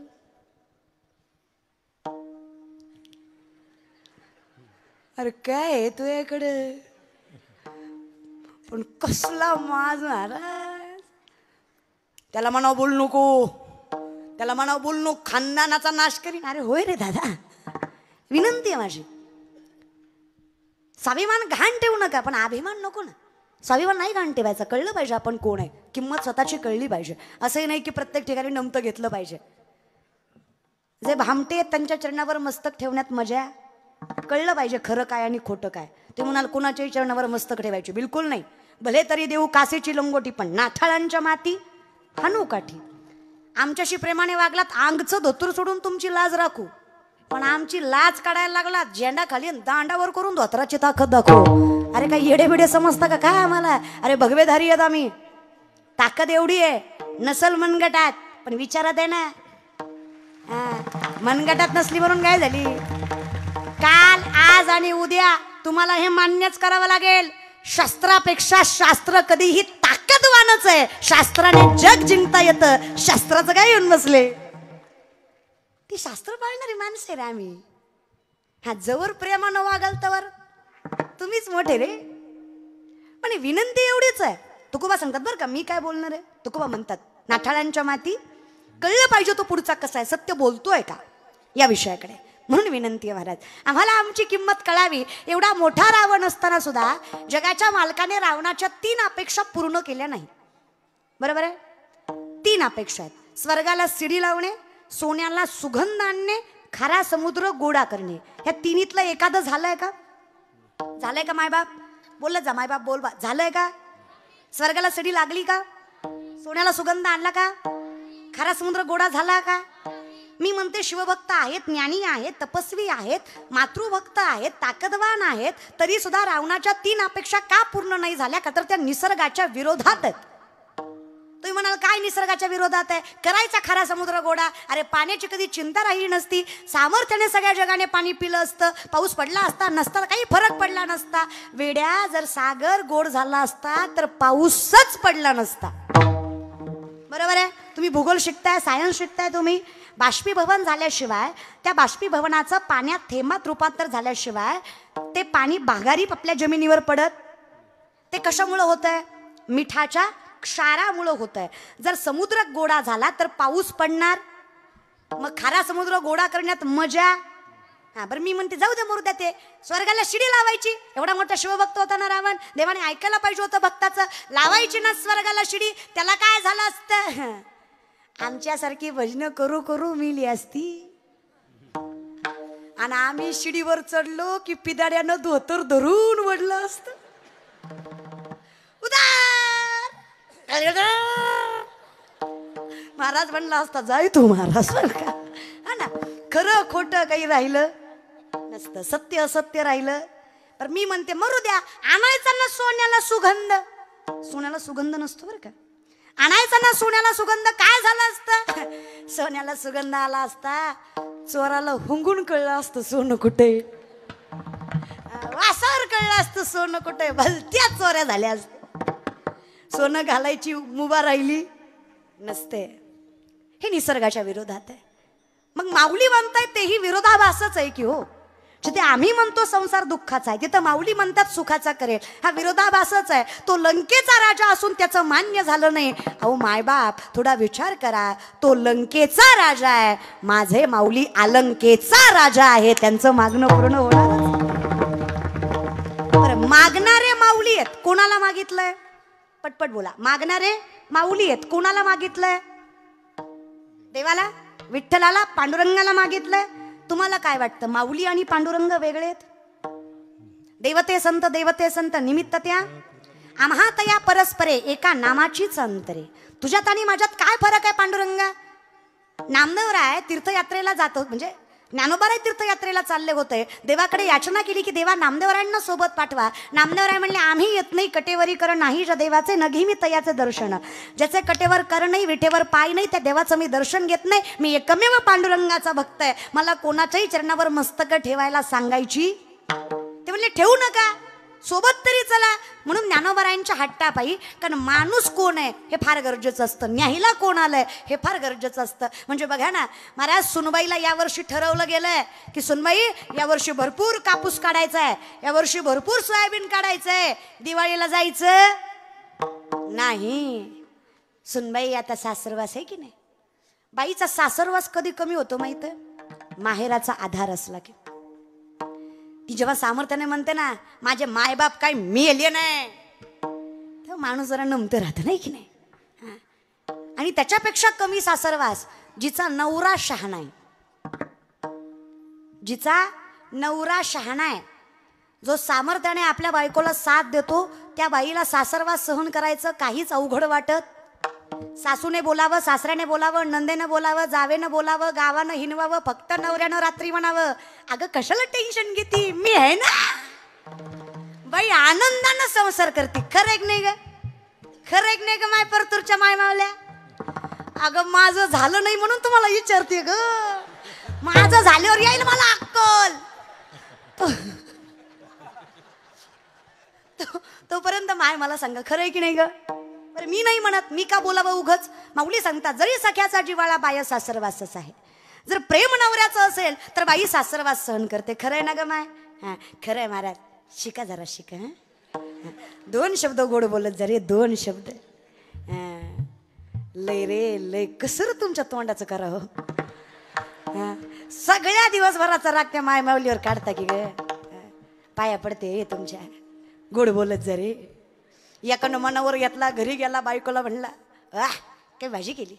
अरे काय आहे तुझ्याकडे? पण कसला माज महाराज. त्याला म्हणाव बोल नको, त्याला म्हणाव बोल नको, खानदानाचा नाश करीन. अरे होय रे दादा, विनंती आहे माझी. स्वाभिमान घाण ठेवू नका, पण अभिमान नको ना. स्वाभिमान नाही घाण ठेवायचा. कळलं पाहिजे आपण कोण आहे. किंमत स्वतःची कळली पाहिजे. असंही नाही की प्रत्येक ठिकाणी नमतं घेतलं पाहिजे. जे भामटे आहेत त्यांच्या चरणावर मस्तक ठेवण्यात मजा. कळलं पाहिजे खरं काय आणि खोटं काय. ते म्हणाल कुणाच्याही चरणावर मस्तक ठेवायचे, बिलकुल नाही. भले तरी देऊ कासेची लंगोटी, पण नाथाळांच्या माती हानू काठी. आमच्याशी प्रेमाने वागलात, आंगचं धोतर सोडून तुमची लाज राखू. पण आमची लाज काढायला लागला, झेंडा खाली दांडावर करून धोतराची ताकद दाखव. अरे काय येडे बिडे समजता का काय आम्हाला? अरे भगवेधारी आहेत आम्ही. ताकद एवढी आहे. नसल मनगटात, पण विचारात आहे ना. मनगटात नसली म्हणून काय झाली? काल, आज आणि उद्या तुम्हाला हे मान्यच करावं लागेल. शस्त्रापेक्षा शास्त्र कधीही ताकदवानच आहे. शास्त्राने जग जिंकता येतं. शास्त्राचं काय येऊन बसले? ती शास्त्र पाळणारी माणसं रे आम्ही. हा जवळ प्रेमानं वागाल तवर तुम्हीच मोठे रे. पण विनंती एवढीच आहे. तुकोबा सांगतात बरं का, मी काय बोलणार आहे. तुकोबा म्हणतात नाठाळांच्या माती. कळलं पाहिजे तो पुढचा कसा आहे, सत्य बोलतोय का या विषयाकडे. म्हणून विनंती आहे महाराज, आम्हाला आमची किंमत कळावी. एवढा मोठा रावण असताना सुद्धा जगाच्या मालकाने रावणाच्या 3 अपेक्षा पूर्ण केल्या नाही. बरोबर आहे? 3 अपेक्षा आहेत. स्वर्गाला शिडी लावणे, सोन्याला सुगंध आणणे, खारा समुद्र गोडा करणे, ह्या तिन्हीतलं एखादं झालंय का? झालंय का मायबाप? बोलत जा मायबाप, बोल बा, झालंय का? स्वर्गाला सडी लागली का? सोन्याला सुगंध आणला का? खारा समुद्र गोडा झाला का? मी म्हणते शिवभक्त आहेत, ज्ञानी आहेत, तपस्वी आहेत, मातृभक्त आहेत, ताकदवान आहेत, तरी सुद्धा रावणाच्या 3 अपेक्षा का पूर्ण नाही झाल्या? का तर त्या निसर्गाच्या विरोधात आहेत. तुम्ही म्हणाल काय निसर्गाच्या विरोधात आहे? करायचा खारा समुद्र गोडा. अरे पाण्याची कधी चिंता राहिली नसती, सामर्थ्याने सगळ्या जगाने पाणी पिलं असतं, पाऊस पडला असता नसता, काही फरक पडला नसता. वेड्या, जर सागर गोड झाला असता तर पाऊसच पडला नसता. बरोबर आहे? तुम्ही भूगोल शिकताय, सायन्स शिकताय, तुम्ही बाष्पीभवन झाल्याशिवाय, त्या बाष्पीभवनाचं पाण्यात थेंबात रूपांतर झाल्याशिवाय ते पाणी बागारी आपल्या जमिनीवर पडत. ते कशामुळं होत आहे? मिठाच्या क्षारामुळं होत आहे. जर समुद्र गोडा झाला तर पाऊस पडणार. मग खारा समुद्र गोडा करण्यात मजा. हा बरं, मी म्हणते जाऊ दे मरू द्या, ते स्वर्गाला शिडी लावायची. एवढा मोठा शिवभक्त होता ना रावण, देवाने ऐकायला पाहिजे होतं भक्ताचं. लावायची ना स्वर्गाला शिडी, त्याला काय झालं असतं? आमच्यासारखी भजनं करू करू मिली असती. आणि आम्ही शिडीवर चढलो की पिदाड्यानं धोतर धरून वडलं असतं. उदार महाराज म्हणला असता, जाय तू महाराज का. हा ना, खरं खोटं काही राहिलं नसतं, सत्य असत्य राहिलं. पण मी म्हणते मरू द्या, आणायचा ना सोन्याला सुगंध. सोन्याला सुगंध नसतो बरं का. आणायचा ना सोन्याला सुगंध, काय झालं असतं? सोन्याला सुगंध आला असता, चोराला हुंगून कळलं असतं सोनं कुठे, वासावर कळलं असतं सोनं कुठे, भलत्या चोऱ्या झाल्या असत्या. सोनं घालायची मुभा राहिली नसते. हे निसर्गाच्या विरोधात आहे. मग माऊली म्हणताय तेही विरोधाभासच आहे की हो. जिथे आम्ही म्हणतो संसार दुःखाचा आहे, तिथं माऊली म्हणतात सुखाचा करेल. हा विरोधाभासच आहे. तो लंकेचा राजा असून त्याचं मान्य झालं नाही. अहो मायबाप, थोडा विचार करा. तो लंकेचा राजा आहे, माझे माऊली अलंकेचा राजा आहे. त्यांचं मागणं पूर्ण होणार. बरं, मागणारे माऊली आहेत, कोणाला मागितलंय? पटपट बोला. मागणारे माऊली आहेत, कोणाला मागितलंय? देवाला, विठ्ठलाला, पांडुरंगाला मागितलंय. तुम्हाला काय वाटतं, माऊली आणि पांडुरंग वेगळे आहेत? देवते संत निमित्त त्या आम्हा तया परस्परे एका नामाचीच अंतरे. तुझ्यात आणि माझ्यात काय फरक आहे पांडुरंगा? नामदेवराय तीर्थयात्रेला जातो, म्हणजे ज्ञानोबाराय तीर्थयात्रेला चालले होते. देवाकडे याचना केली की देवा नामदेवरायांना सोबत पाठवा. नामदेवराय म्हणले आम्ही येत नाही, कटेवरी कर नाही ज्या देवाचे, नघी मी तयाचे दर्शन. ज्याचे कटेवर कर नाही, विठेवर पाय नाही, त्या देवाचं मी दर्शन घेत नाही. मी एकमेव पांडुरंगाचा भक्त आहे. मला कोणाच्याही चरणावर मस्तक ठेवायला सांगायची. ते म्हणले ठेवू नका, सोबत तरी चला. म्हणून ज्ञानोबारायांच्या हट्टापायी, कारण माणूस कोण आहे हे फार गरजेचं असतं, न्यायला कोण आलंय हे फार गरजेचं असतं. म्हणजे बघा ना महाराज, सुनबाईला यावर्षी ठरवलं गेलंय की सुनबाई यावर्षी भरपूर कापूस काढायचा आहे, यावर्षी भरपूर सोयाबीन काढायचंय, दिवाळीला जायचं नाही. सुनबाई आता सासरवास आहे की नाही. बाईचा सासरवास कधी कमी होतो माहित आहे? माहेराचा आधार असला की. ती जेव्हा सामर्थ्याने म्हणते ना माझे मायबाप काय मेले नाही, तेव्हा माणूस जरा नमतं राहतं नाही की नाही. आणि त्याच्यापेक्षा कमी सासरवास जिचा नवरा शहाणा आहे, जिचा नवरा शहाणा आहे, जो सामर्थ्याने आपल्या बायकोला साथ देतो, त्या बाईला सासरवास सहन करायचं काहीच अवघड वाटत. सासूने बोलावं, सासऱ्याने बोलावं, नंदेनं बोलावं, जावेनं बोलावं, गावानं हिनवावं, फक्त नवऱ्यानं रात्री म्हणावं अगं कशाला टेन्शन घेती, मी आहे ना. बाई आनंदानं संसार करते. खरं एक नाही ग, खरं एक नाही ग माय परतूरच्या माय मावल्या. अगं माझं झालं नाही म्हणून तुम्हाला विचारते ग, माझं झाल्यावर येईल मला अक्कल. तोपर्यंत माय मला सांगा खरं आहे की नाही ग. मी नाही म्हणत, मी का बोलावं उगच. माऊली सांगतात जरी सख्याचा जिवाळा बाय सासरवासच आहे. जर प्रेम नवऱ्याचं असेल तर बाई सासरवास सहन करते. खरं आहे ना ग माय. हा खरं आहे महाराज, शिका जरा शिका. दोन शब्द गोड बोलत जरे, दोन शब्द. लय रे लय कसर तुमच्या तोंडाचं करा हो. सगळ्या दिवसभराचा राग त्या माय माऊलीवर काढता की ग. पाया पडते तुमच्या, गोड बोलत जरे. एकानं मनावर घेतला, घरी गेला, बायकोला म्हणला काय भाजी केली,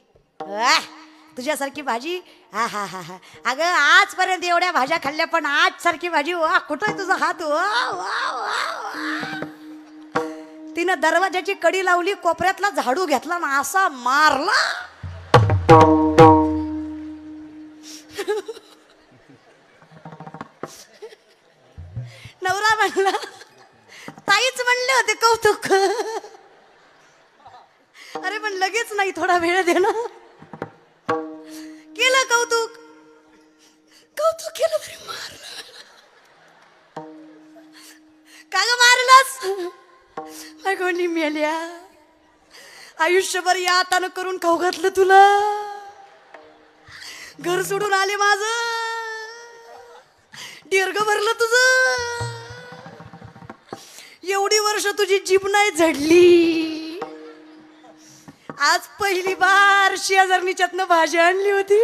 तुझ्यासारखी भाजी हा हा हा हा. अगं आजपर्यंत एवढ्या भाज्या खाल्ल्या पण आज सारखी भाजी वा कुठं आहे तुझा हात वा वा वा. तिनं दरवाजाची कडी लावली कोपऱ्यातला झाडू घेतला ना असा मारला. नवरा म्हणला ताईच म्हणले होते कौतुक. अरे पण लगेच नाही थोडा वेळ दे ना. केलं कौतुक कौतुक केलं तरी मारलं. का ग मारलंस कोणी मेल्या. आयुष्यभर या हातानं करून खाऊ घातलं तुला. घर सोडून आले माझं. दीर्घ भरलं तुझं. एवढी वर्ष तुझी जीभ नाही झडली. आज पहिली बार शेजारणीच्यातनं भाजी आणली होती.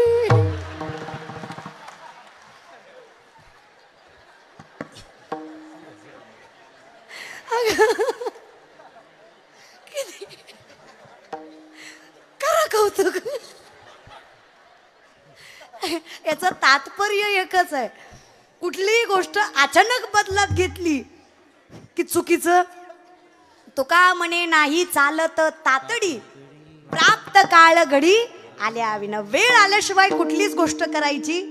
करा कौतुक. याचं तात्पर्य एकच आहे. कुठलीही गोष्ट अचानक बदलात घेतली की चुकीचं. तुका म्हणे नाही चालत तातडी प्राप्त काळ घडी आल्या विना. वेळ आल्याशिवाय कुठलीच गोष्ट करायची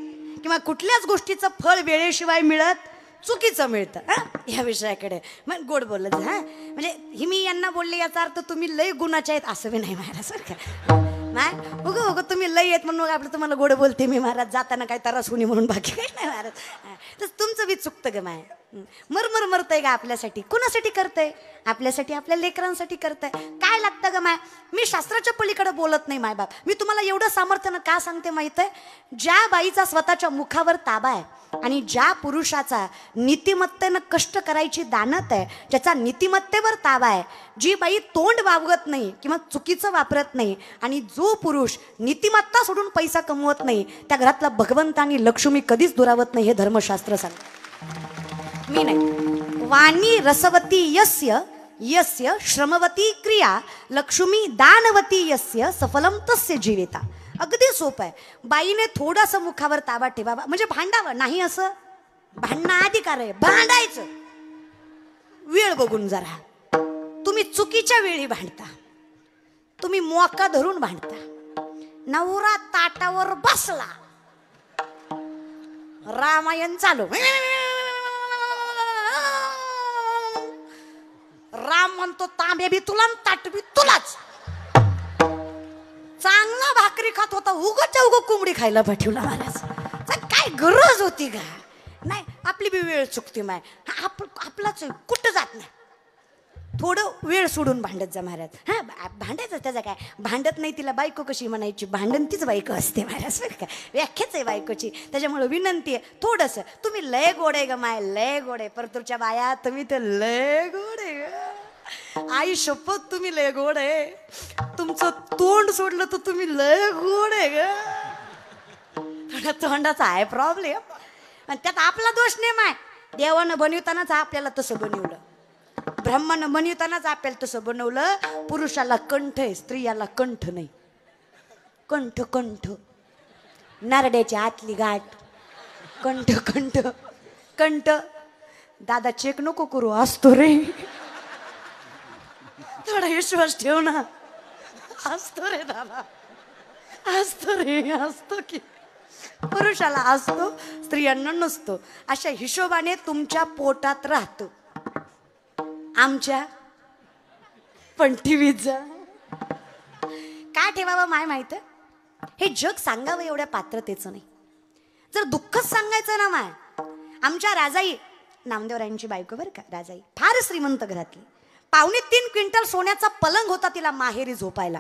किंवा कुठल्याच गोष्टीचं फळ वेळेशिवाय मिळत चुकीचं मिळतं. ह्या विषयाकडे मग गोड बोलत हा. म्हणजे ही मी यांना बोलले याचा अर्थ तुम्ही लय गुणाचे आहेत असं बी नाही महाराज. नाही उगं उगं तुम्ही लय आहेत म्हणून आपलं तुम्हाला गोड बोलते मी महाराज. जाताना काय त्रास होणी म्हणून बाकी काही नाही महाराज. तर तुमचं बी चुकतं ग माय. मरमर मरतंय का आपल्यासाठी. कुणासाठी करतंय. आपल्यासाठी आपल्या लेकरांसाठी करतंय. काय लागतं ग माय. मी शास्त्राच्या पलीकडे बोलत नाही मायबाप. मी तुम्हाला एवढं सामर्थ्यानं का सांगते माहित आहे. ज्या बाईचा स्वतःच्या मुखावर ताबा आहे आणि ज्या पुरुषाचा नीतिमत्तेनं कष्ट करायची दानत आहे, ज्याचा नीतिमत्तेवर ताबा आहे, जी बाई तोंड वावगत नाही किंवा चुकीचं वापरत नाही आणि जो पुरुष नीतिमत्ता सोडून पैसा कमवत नाही, त्या घरातला भगवंत आणि लक्ष्मी कधीच दुरावत नाही. हे धर्मशास्त्र सांगतं. मी नाही. वाणी रसवती यस्य यस्य श्रमवती क्रिया लक्ष्मी दानवती यस्य सफलम तस्य जीविता. अगदी सोपं आहे. बाईने थोडंसं मुखावर ताबा ठेवावा म्हणजे भांडावं नाही असं. भांडणं अधिकार आहे. भांडायचं वेळ बघून. जरा तुम्ही चुकीच्या वेळी भांडता. तुम्ही मोका धरून भांडता. नवरा ताटावर बसला रामायण चालू. राम म्हणतो तांबे बी तुला ताट बी तुलाच. चांगला भाकरी खात होता उगच्या उग कोंबडी खायला पाठवला महाराज. काय गरज होती का. नाही आपली बी वेळ चुकते माय. आपलाच कुठं जात नाही. थोडं वेळ सोडून भांडत जा महाराज. हा भांडायचं त्याचं काय. भांडत नाही तिला बायको कशी म्हणायची. भांडण तीच बायको असते महाराज. काय व्याख्याच आहे बायकोची. त्याच्यामुळे विनंती आहे थोडंसं. तुम्ही लय गोड आहे ग माय. लय गोड आहे. परतूरच्या बाया तुम्ही तर लय गोड आहे. आई शपथ तुम्ही लय गोड आहे. तुमचं तोंड सोडलं तर तुम्ही लय गोड आहे ग. थोड्या तोंडाचा आहे प्रॉब्लेम. आणि त्यात आपला दोष नाही माय. देवानं बनवतानाच आपल्याला तसं बनवलं. ब्रह्मानं बनवतानाच आपल्याला तसं बनवलं. पुरुषाला कंठ आहे स्त्रियाला कंठ नाही. कंठ कंठ नारड्याची आतली गाठ. कंठ कंठ कंठ. दादा चेक नको करू असतो रे. थोडा विश्वास ठेव ना. असतो रे दादा. असतो रे. असतो की पुरुषाला असतो स्त्रियांना नसतो. अशा हिशोबाने तुमच्या पोटात राहतो. आमच्या पण टीव्हीचा काय ठेवावं माय माहित. हे जग सांगावं एवढ्या पात्रतेचं नाही. जर दुःखच सांगायचं ना माय. आमच्या राजाई नामदेवरायांची बायको बरं का. राजाई फार श्रीमंत घरातली. 2.5 क्विंटल सोन्याचा पलंग होता तिला माहेरी झोपायला.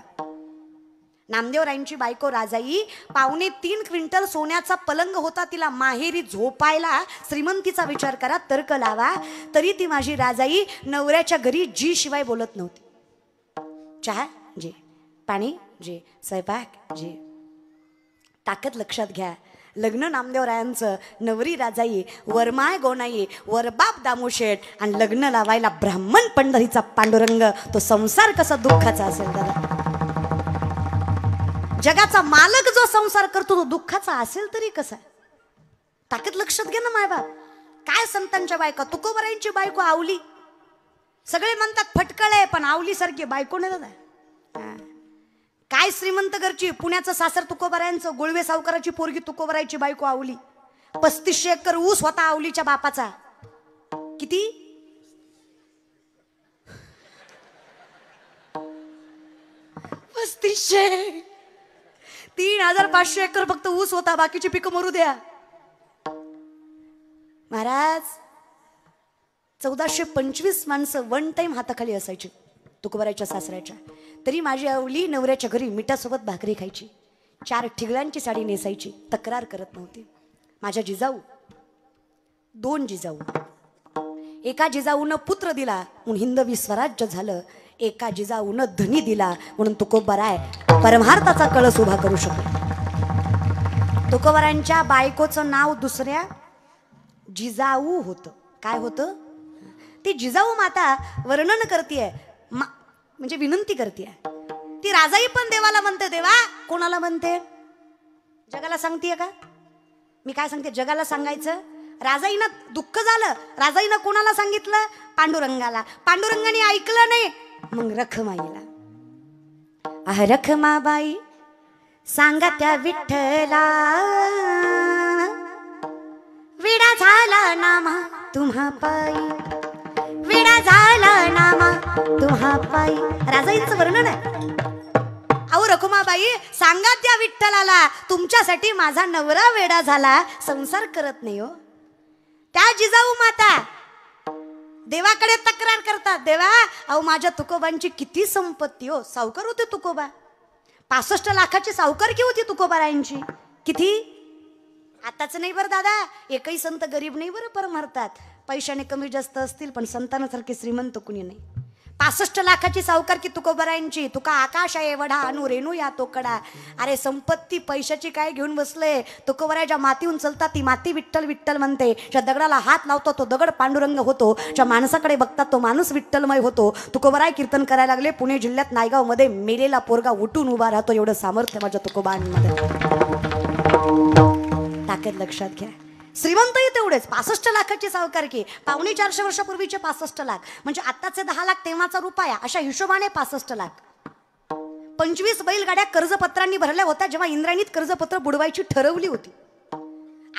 नामदेवरायांची बायको राजाई 2.5 क्विंटल सोन्याचा पलंग होता तिला माहेरी झोपायला. श्रीमंतीचा विचार करा. तर्क लावा. तरी ती माझी राजाई नवऱ्याच्या घरी जी शिवाय बोलत नव्हती. चहा जे, पाणी जे, स्वयंपाक जे. ताकद लक्षात घ्या. लग्न नामदेवरायांचं. नवरी राजाई, वरमाय गोनाई, वरबाप दामोशेठ आणि लग्न लावायला ब्राह्मण पंढरीचा पांडुरंग. तो संसार कसा दुःखाचा असेल दादा. जगाचा मालक जो संसार करतो तो दुःखाचा असेल तरी कसा? ताकद लक्षात घे ना मायबाप. काय संतांच्या बायका, तुकोबरायांची बायको आवली, सगळे म्हणतात फटकळ आहे, पण आवली सारखी बायको नाही दादा. काय श्रीमंत घरची, पुण्याचं सासर तुकोबरायांचं, गुळवे सावकाराची पोरगी तुकोबरायची बायको आवली. 3500 एकर ऊस होता आवलीच्या बापाचा. किती? 3500. 3500 एकर फक्त ऊस होता, बाकीची पिकं मरू द्या. महाराज 1425 माणसं वन टाइम हाताखाली असायची तुकोबरायच्या सासऱ्याच्या. तरी माझी आवली नवऱ्याच्या घरी मिठासोबत भाकरी खायची, 4 ठिगळांची साडी नेसायची, तक्रार करत नव्हती. माझ्या जिजाऊ, 2 जिजाऊ, एका जिजाऊनं पुत्र दिला म्हणून हिंदवी स्वराज्य झालं, एका जिजाऊनं धनी दिला म्हणून तुकोबराय परमार्थाचा कळस उभा करू शकतो. तुकोबरांच्या बायकोचं नाव दुसऱ्या जिजाऊ होतं. काय होतं? ती जिजाऊ माता वर्णन करतीये, म्हणजे विनंती करतीये. ती राजाई पण देवाला म्हणते. देवा कोणाला म्हणते? जगाला सांगतीये का? मी काय सांगते, जगाला सांगायचं. राजाईनं दुःख झालं, राजाईनं कोणाला सांगितलं? पांडुरंगाला. पांडुरंगाने ऐकलं नाही, मग रखमाईला. रखमाबाई सांगा त्या विठ्ठला, विडा झाला नामा तुम्हा पायी, विडा झाला नामा तुम्हा पायी. राजाईंचं वर्णन आहे. अहो रखुमाबाई सांगा त्या विठ्ठलाला, तुमच्यासाठी माझा नवरा वेडा झाला, संसार करत नाही हो. त्या जिजाऊ माता देवाकडे तक्रार करतात. देवा अहो माझ्या तुकोबांची किती संपत्ती हो. सावकार होते तुकोबा, 65 लाखाची सावकारकी होती तुकोबारायांची. किती? आताच नाही बरं दादा, एकही संत गरीब नाही बरं परमार्थात. पैशाने कमी जास्त असतील पण संतानासारखे श्रीमंत कुणी नाही. 65 लाखाची सावकारकी तुकोबरायांची. तुका आकाश आहे वढा अनु रेणू या तोकडा. अरे संपत्ती पैशाची काय घेऊन बसले? तुकोबराय ज्या मातीहून चलतात ती माती विठ्ठल विठ्ठल म्हणते. ज्या दगडाला हात लावतो तो दगड पांडुरंग होतो, ज्या माणसाकडे बघतात तो माणूस विठ्ठलमय होतो. तुकोबराय कीर्तन करायला लागले. पुणे जिल्ह्यात नायगाव मध्ये मेलेला पोरगा उठून उभा राहतो, एवढं सामर्थ्य माझ्या तुकोबांमध्ये. ताकद लक्षात घ्या. श्रीमंतही तेवढेच. 65 लाखाची सावकारकी. 450 वर्षापूर्वीचे 65 लाख म्हणजे आताचे 10 लाख तेव्हाचा रुपया, अशा हिशोबाने 65 लाख. 25 बैलगाड्या कर्जपत्रांनी भरल्या होत्या जेव्हा इंद्रायणीत कर्जपत्र बुडवायची ठरवली होती.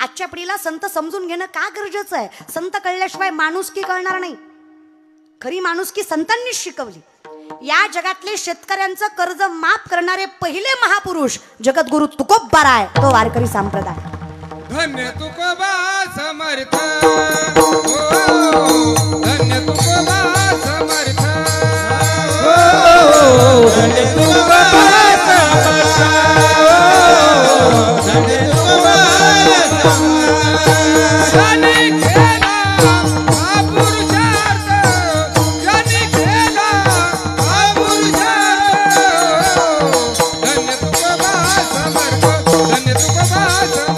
आजच्या पिढीला संत समजून घेणं का गरजेचं आहे? संत कळल्याशिवाय माणुसकी कळणार नाही. खरी माणुसकी संतांनीच शिकवली. या जगातले शेतकऱ्यांचं कर्ज माफ करणारे पहिले महापुरुष जगद्गुरु तुकोबाराय, तो वारकरी संप्रदाय. धन्य तुकोबा समर्थ, धन्य तुकोबा समर्थ, धन्य तुकोबा समर्थ, धन्य तुकोबा समर्थ. ज्याने केला हा पुरुषार्थ, ज्याने केला हा पुरुषार्थ, धन्य तुकोबा समर्थ, धन्य तुकोबा समर्थ.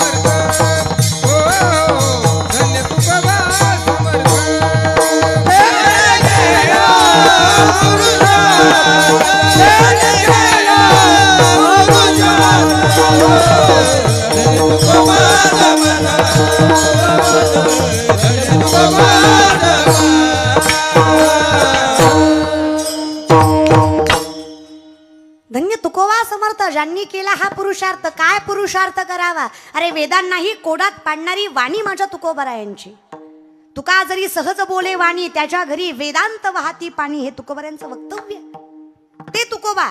धन्य तुकोबा समर्थ, ज्यांनी केला हा पुरुषार्थ. काय पुरुषार्थ करावा? अरे वेदांनाही कोडात पाडणारी वाणी माझ्या तुकोबारायांची. तुका जरी सहज बोले वाणी, त्याच्या घरी वेदांत वाहती पाणी. हे तुकोबारायांचं वक्तव्य. ते तुकोबा.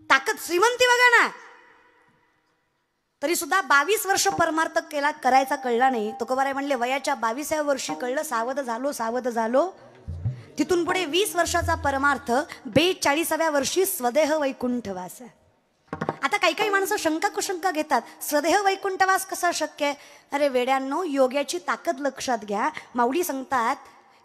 ताकद श्रीमंती बघा ना. तरी सुद्धा 22 वर्ष परमार्थ केला, करायचा कळला नाही. तुकोबाराय म्हणले वयाच्या 22व्या वर्षी कळलं, सावध झालो सावध झालो. तिथून पुढे 20 वर्षाचा परमार्थ, 42व्या वर्षी स्वदेह वैकुंठवास. आता काही काही माणसं शंका कुशंका घेतात, स्वदेह वैकुंठवास कसा शक्य आहे? अरे वेड्यांनो, योग्याची ताकद लक्षात घ्या. माऊली सांगतात,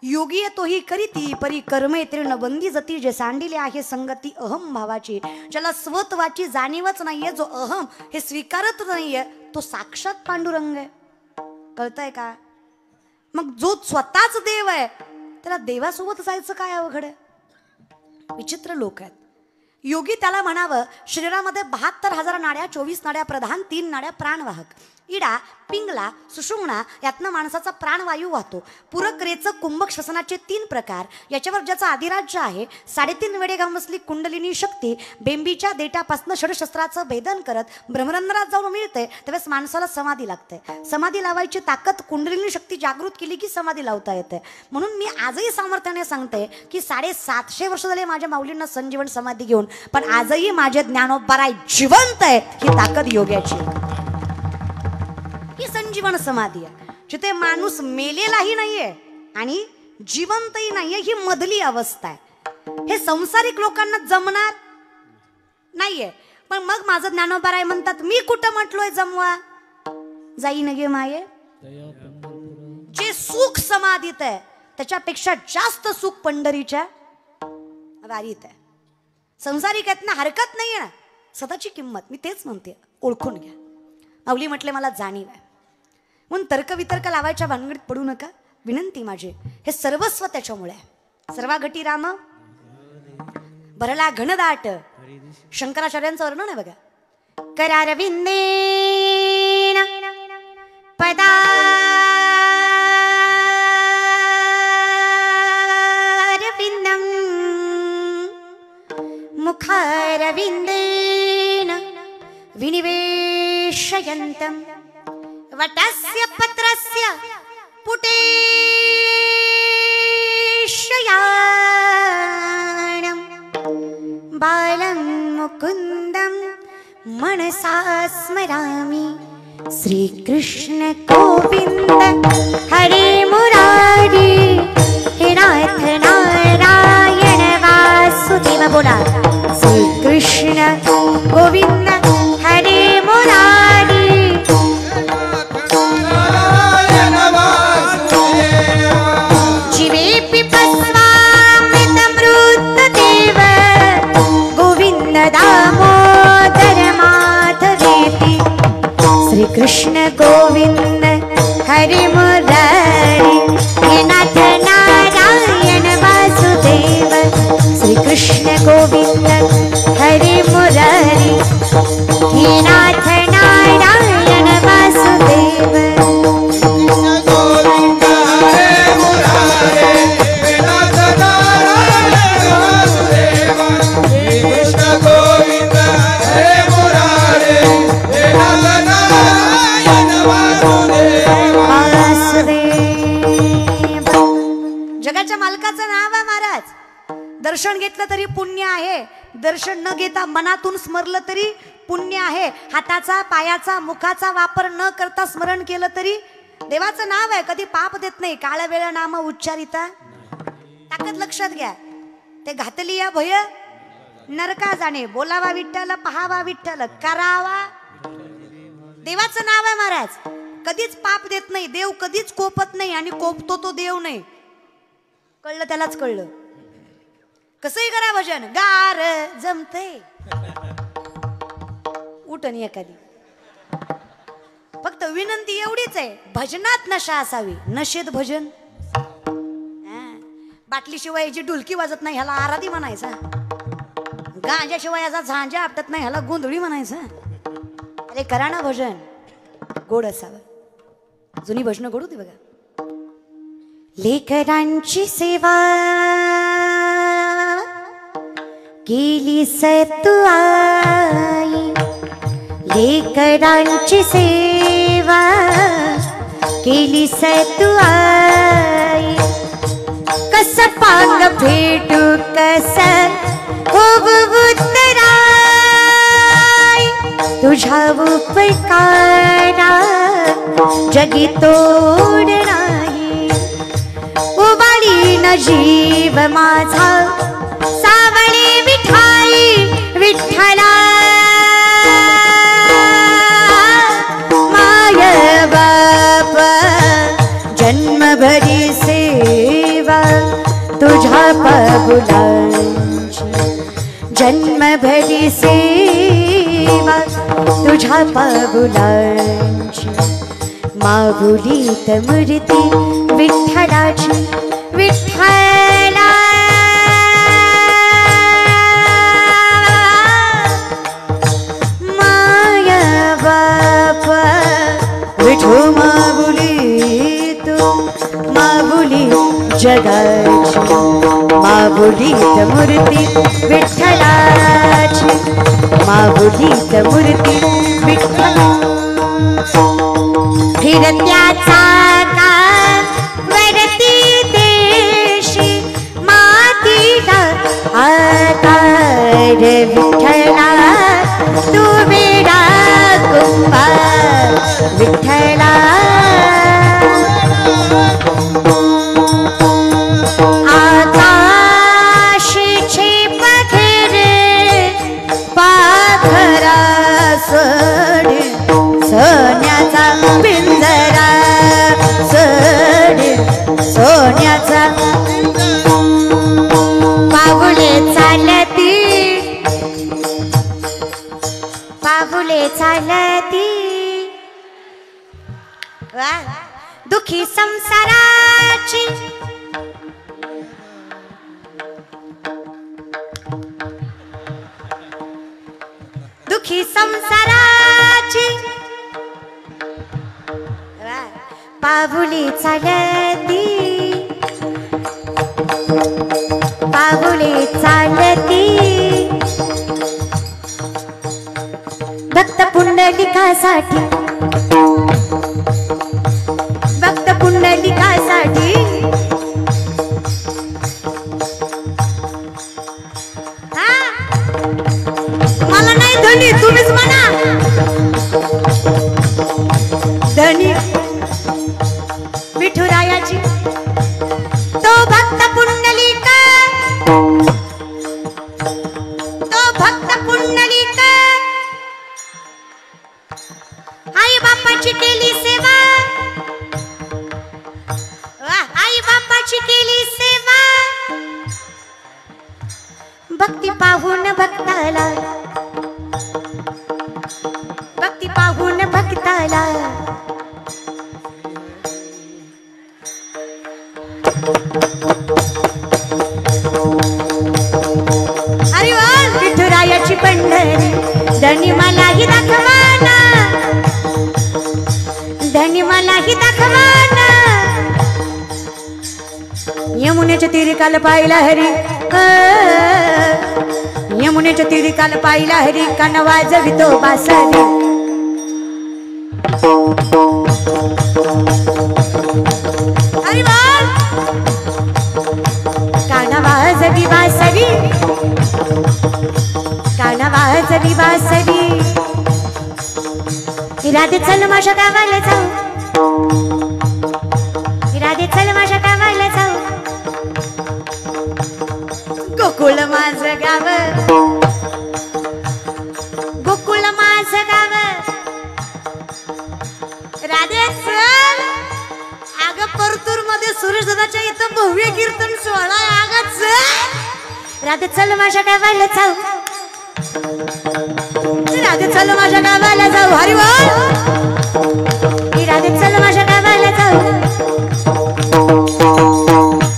योगी तोही करीती परी कर्मे तीर्ण बंदी जती. जे सांडिले आहे संगती अहम भावाची. ज्याला स्वत्वाची जाणीवच नाहीये, जो अहम हे स्वीकारत नाहीये, तो साक्षात पांडुरंग आहे. कळतंय का? मग जो स्वतःच देव आहे त्याला देवासोबत जायचं काय अवघड आहे? विचित्र लोक आहेत. योगी त्याला म्हणावं, शरीरामध्ये 72,000 नाड्या, 24 नाड्या प्रधान, 3 नाड्या प्राणवाहक. इडा, पिंगला, सुषुम्ना यातनं माणसाचा प्राणवायू वाहतो. पूरक, रेचक, कुंभक श्वसनाचे 3 प्रकार. याच्यावर ज्याचं अधिराज्य आहे, 3.5 वेडे घाम बसली कुंडलिनी शक्ती बेंबीच्या देटापासून षडशस्त्राचं भेदन करत ब्रह्मरंध्रात जाऊन मिळते. त्यावेळेस माणसाला समाधी लागते. समाधी लावायची ताकद कुंडलिनी शक्ती जागृत केली की समाधी लावता येते. म्हणून मी आजही सामर्थ्याने सांगते की 750 वर्ष झाले माझ्या माऊलींना संजीवन समाधी घेऊन, पण आजही माझे ज्ञानोबराय जिवंत आहे. ही ताकद योग्याची, ही संजीवन समाधी आहे. जिथे माणूस मेलेलाही नाहीये आणि जिवंतही नाहीये, ही मधली अवस्था आहे. हे संसारिक लोकांना जमणार नाहीये. पण मग माझं ज्ञानोबराय म्हणतात, मी कुठं म्हटलोय जमवा, जाईन गे माये. जे सुख समाधीत आहे त्याच्यापेक्षा जास्त सुख पंढरीच्या वारीत आहे. संसारिक आहेत ना, हरकत नाहीये ना, स्वतःची किंमत. मी तेच म्हणते, ओळखून घ्या. माऊली म्हटले मला जाणीव आहे, म्हणून तर्कवितर्क लावायच्या भानगडीत पडू नका. विनंती माझी, हे सर्वस्व त्याच्यामुळे आहे. सर्वागटी राम भरला घनदाट. शंकराचार्यांचं वर्णन आहे बघा. करारविंदेन पदारविंदं मुखारविंदेन विनिवेशयन्तं वटस्य पत्रस्य पुटेशयानं बालं मुकुन्दं मनसा स्मरामि. श्रीकृष्ण गोविन्द हरे मुरारी, हे नाथ नारायण वासुदेव. बोला श्रीकृष्ण गोविन्द हरे मुरारी. जीवेऽपि पस्वामृतमृतदेव गोविन्द दामोदर माधवेति. श्रीकृष्ण गोविन्द हरे मुरारी, हे नाथ नारायण वासुदेव. श्रीकृष्ण गोविन्द हरे मुरारी, हे नाथ नारायण वासुदेव. जगाच्या मालकाचं नाव आहे महाराज. दर्शन घेतलं तरी पुण्य आहे, दर्शन न घेता मनातून स्मरलं तरी पुण्य आहे. हाताचा, पायाचा, मुखाचा वापर न करता स्मरण केलं तरी देवाचं नाव आहे, कधी पाप देत नाही. काळ वेळ नाम उच्चारिता. ताकद लक्षात घ्या. ते घातली या भय नरका जाणे. बोलावा विठ्ठल, पहावा विठ्ठल, करावा. देवाचं नाव आहे महाराज. कधीच पाप देत नाही. देव कधीच कोपत नाही आणि कोपतो तो देव नाही. कळलं त्यालाच कळलं. कसंही करा भजन, गार जमते उठणी एखादी. फक्त विनंती एवढीच आहे, भजनात नशा असावी. नशेत भजन. बाटलीशिवाय जी ढुलकी वाजत नाही ह्याला आराधी म्हणायचा. गांजाशिवाय याचा झांजा आपटत नाही ह्याला गोंधळी म्हणायचा. अरे करा ना भजन, गोड असावं. जुनी भजनं गोड होती बघा. लेकरांची सेवा केली सतू आई. लेकरांची सेवा केली सतू आई. कस पांग भेटू कस उतराय. तुझ्या उपकारा जगी तोड नाही. उबाळी न जीव माझा सावळे विठाई विठ्ठला. माय बाप जन्मभरी सेवा तुझ्या पाऊलांची. जन्मभरी सेवा तुझ्या पाऊलांची. माऊलीत मूर्ती विठ्ठलाची विठ्ठला. जगाची माऊलीत मूर्ती विठ्ठलाची माऊलीत मूर्ती विठ्ठल फिरत्याचा काळ वरती देशी मातीला आकार विठ्ठला तू वेडा कुंभार विठ्ठला आकाशीचे पखेरे पाखरा सोड सोन्याचा पिंजरा सोड सोन्याचा पाऊले चालती पाऊले चालती दुखी संसाराची दुखी संसाराची पाऊले चालती पाऊले चालती भक्त पुंडलिकासाठी भक्त पुंडलिकासाठी मला नाही धनी तुम्हीच म्हणा धनी विठुरायाची तो भक्त पुंडलिका तो भक्त पुंडलिका आई बापाची केली सेवा आई बापाची केली सेवा भक्ती पाहून भक्ताला भक्ती पाहून भक्ताला अरे वा विठुरायाची पंढरी धनी मलाही दाखवाना धनी मलाही दाखवाना यमुनेच्या तीरी काल पाहिला हरी यमुनेच्या तीरी काल पाहिला हरी कान वाजवितो बासरी अरे वा कान वाजवी बासरी कान वाजवी बासरी राधे चल माझ्या गावाला जाऊ राधे चल माझ्या गावाला जाऊ गोकुळ माझं गाव गोकुळ माझं गाव राधे चल अगं परतूर मध्ये सुरेश दादाच्या इथं भव्य कीर्तन सोहळा अगं चल राधे चल माझ्या गावाला जाऊ राधे चल माझ्या गावाला जाऊ हरी बोल राधे चल माझ्या गावाला जाऊ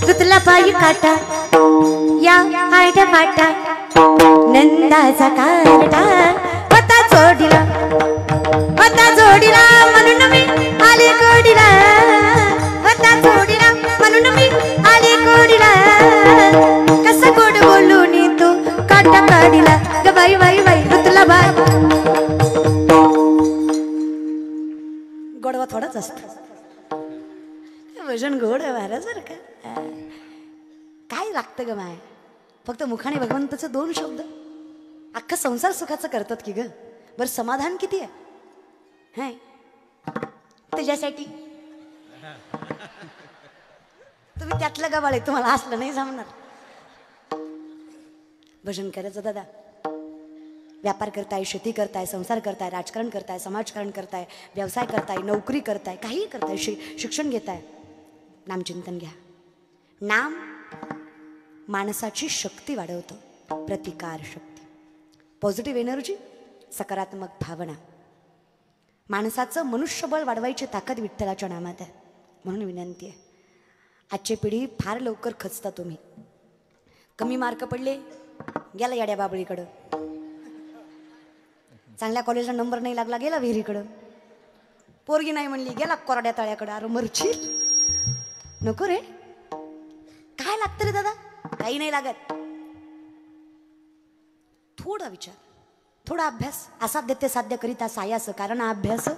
तुतला पायी काटा या आयड्या पाटा नंदाचा कारटा होता जोडीला म्हणून मी आले कोडीला होता जोडीला म्हणून मी आले कोडीला कसं गोड बोलून तू काटा काढीला ग बाई बाई बाई तुला बाई गोडवा थोडाच असतो भजन गोड वारा जर का काय लागतं ग माय फक्त मुखाने भगवंताचे दोन शब्द अख्खा संसार सुखाचं करतात की ग बर समाधान किती आहे तुझ्यासाठी तुम्ही त्यातलं गबाळ आहे तुम्हाला असलं नाही जमणार भजन करायचं दादा व्यापार करताय शेती करताय संसार करताय राजकारण करताय समाजकारण करताय व्यवसाय करताय नोकरी करताय काही करताय शिक्षण घेताय नामचिंतन घ्या नाम माणसाची शक्ती वाढवतो प्रतिकार शक्ती पॉझिटिव्ह एनर्जी सकारात्मक भावना माणसाचं मनुष्यबळ वाढवायची ताकद विठ्ठलाच्या नामात आहे म्हणून विनंती आहे आजची पिढी फार लवकर खचता तुम्ही कमी मार्क पडले गेला याड्या बाबळीकडं चांगल्या कॉलेजला नंबर नाही लागला गेला विहिरीकडं पोरगी नाही म्हणली गेला कोरड्या तळ्याकडं अरे मरची नको रे लागतं रे दादा? काही नाही लागत. थोडा विचार, थोडा अभ्यास. असाध्य ते साध्य करीता सायास कारण अभ्यास.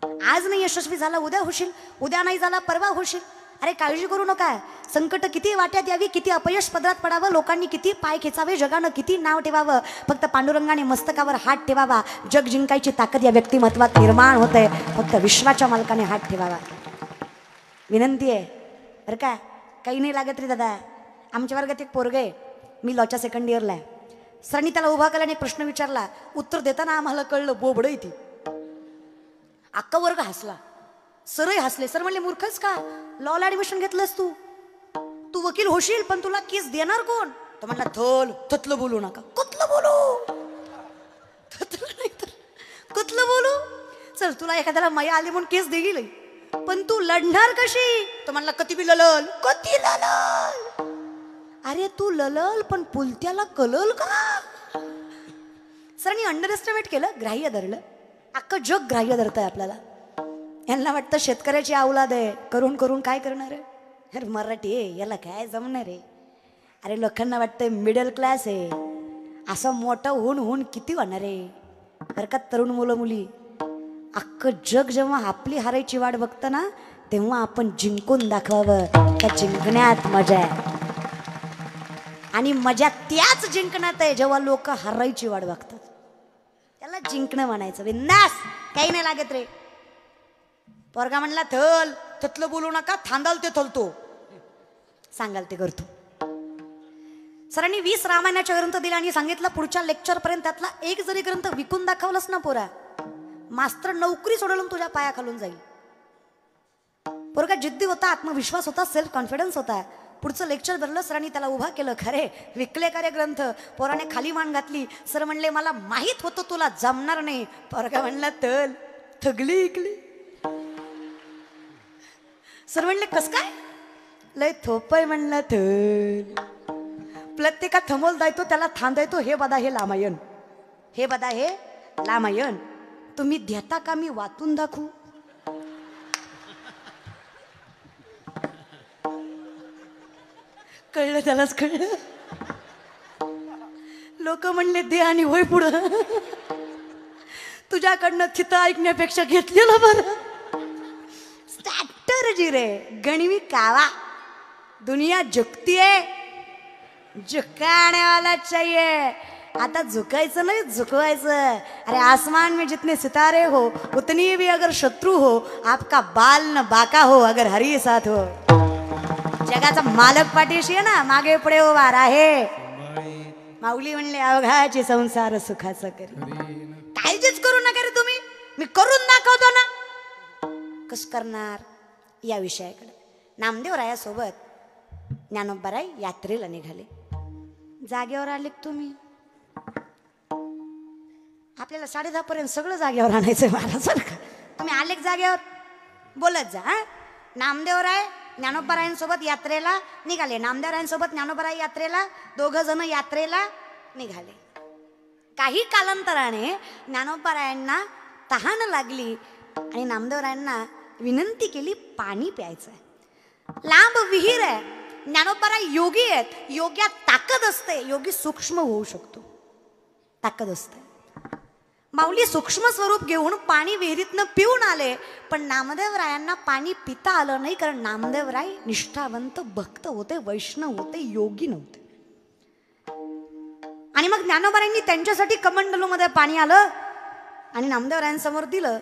आज नाही यशस्वी झाला उद्या होशील, उद्या नाही झाला परवा होशील. अरे काळजी करू नका. संकट किती वाट्यात यावी, किती अपयश पदरात पडावं, लोकांनी किती पाय खेचावे, जगानं किती नाव ठेवावं, फक्त पांडुरंगाने मस्तकावर हात ठेवावा. जग जिंकायची ताकद या व्यक्तिमत्वात निर्माण होते. फक्त विश्वाच्या मालकाने हात ठेवावा. विनंती आहे बरं का. काही नाही लागत रे दादा. आमच्या वर्गात एक पोरग आहे, मी लॉच्या सेकंड इयरला आहे. सरांनी त्याला उभा केला आणि प्रश्न विचारला. उत्तर देताना आम्हाला कळलं बोबड आहे ती. अख्खा वर्ग हसला, सरही हसले. सर म्हणले मूर्खच का, लॉला ऍडमिशन घेतलंस तू, तू वकील होशील पण तुला केस देणार कोण? तो म्हणला थोल थतलं बोलू नका. कुठलं बोलू? थतलं नाही तर कुठलं बोलू? चल तुला एखाद्याला माया आली म्हणून केस देईल, पण तू लढणार कशी? तो म्हणला कती बी ललल. कती ललल? अरे तू ललल पण पुलत्याला कलल का? सरांनी अंडर एस्टिमेट केलं, ग्राह्य धरलं. अख्खं जग ग्राह्य धरतंय आपल्याला. यांना वाटतं शेतकऱ्याची अवलाद आहे, करून करून काय करणार आहे? अरे मराठी आहे, याला काय जमणार आहे? अरे लोकांना वाटतं मिडल क्लास आहे, असं मोठं होऊन होऊन किती होणार आहे? बरं का तरुण मुलं मुली, अख्खं जग जेव्हा आपली हारायची वाट बघतं ना, तेव्हा आपण जिंकून दाखवावं. त्या जिंकण्यात मजा आहे. आणि मजा त्याच जिंकण्यात आहे जेव्हा लोक हरायची वाट बघतात. त्याला जिंकणं म्हणायचं. बिंदास, काही नाही लागत रे. पोरगा म्हणला थल थतलं बोलू नका, थांबाल ते थलतो, सांगाल ते करतो. सरांनी 20 रामायणाचे ग्रंथ दिले आणि सांगितलं पुढच्या लेक्चर पर्यंत त्यातला एक जरी ग्रंथ विकून दाखवलंस ना पोरा, मास्तर नोकरी सोडून तुझ्या पायाखालून जाईल. पोरगा जिद्दी होता, आत्मविश्वास होता, सेल्फ कॉन्फिडन्स होता. पुढचं लेक्चर धरलं, सरांनी त्याला उभा केलं. खरे विकले का रे ग्रंथ? पोराने खाली मान घातली. सर म्हणले मला माहित होतं तुला जमणार नाही. पोरगा म्हणला तल थगली इकली. सर म्हणले कस काय? लय थोपय म्हणलं थल. प्रत्येका थमोल दायतो त्याला थांबायतो. हे बदा हे लामायण, हे बदा हे लामायण. तुम्ही देता का मी वाचून दाखवू? कळलं त्यालाच कळलं. लोक म्हणले दे आणि होय पुढं. तुझ्याकडनं थितं ऐकण्यापेक्षा घेतलेलं बरं. स्ट्रॅटर्जी रे, गणवी कावा. दुनिया झुकती है, झुकाने वाला चाहिए. आता झुकायचं नाही, झुकवायचं. अरे आसमान में जितने सितारे हो उतनी भी अगर शत्रु हो, आपका बाल न बाका हो अगर हरी साथ हो. जगाचा मालक पाठीशी आहे ना, मागे पुढे उभा आहे. माऊली म्हणले अवघाची संसार सुखाचा करी. काळजीच करू नका रे तुम्ही, मी करून दाखवतो ना. कस करणार या विषयाकडे. नामदेव रायासोबत ज्ञानोबाराय यात्रेला निघाले. जागेवर आले तुम्ही. आपल्याला 10:30 पर्यंत सगळं जागेवर आणायचं महाराज. तुम्ही आले जागेवर बोलत जा. नामदेवराय ज्ञानोबारायांसोबत यात्रेला निघाले. नामदेवरायांसोबत ज्ञानोबाराय यात्रेला, 2 जण यात्रेला निघाले. काही कालांतराने ज्ञानोबारायांना तहान लागली आणि नामदेवरायांना विनंती केली पाणी प्यायचं आहे. लांब विहीर आहे. ज्ञानोबाराय योगी आहेत. योग्यात ताकद असते. योगी सूक्ष्म होऊ शकतो, ताकद असते. माऊली सूक्ष्म स्वरूप घेऊन पाणी विहिरीतनं पिऊन आले, पण नामदेवरायांना पाणी पिता आलं नाही, कारण नामदेवराय निष्ठावंत भक्त होते, वैष्णव होते, योगी नव्हते. आणि मग ज्ञानोबारायांनी त्यांच्यासाठी कमंडलूमध्ये पाणी आलं आणि नामदेवरायांसमोर दिलं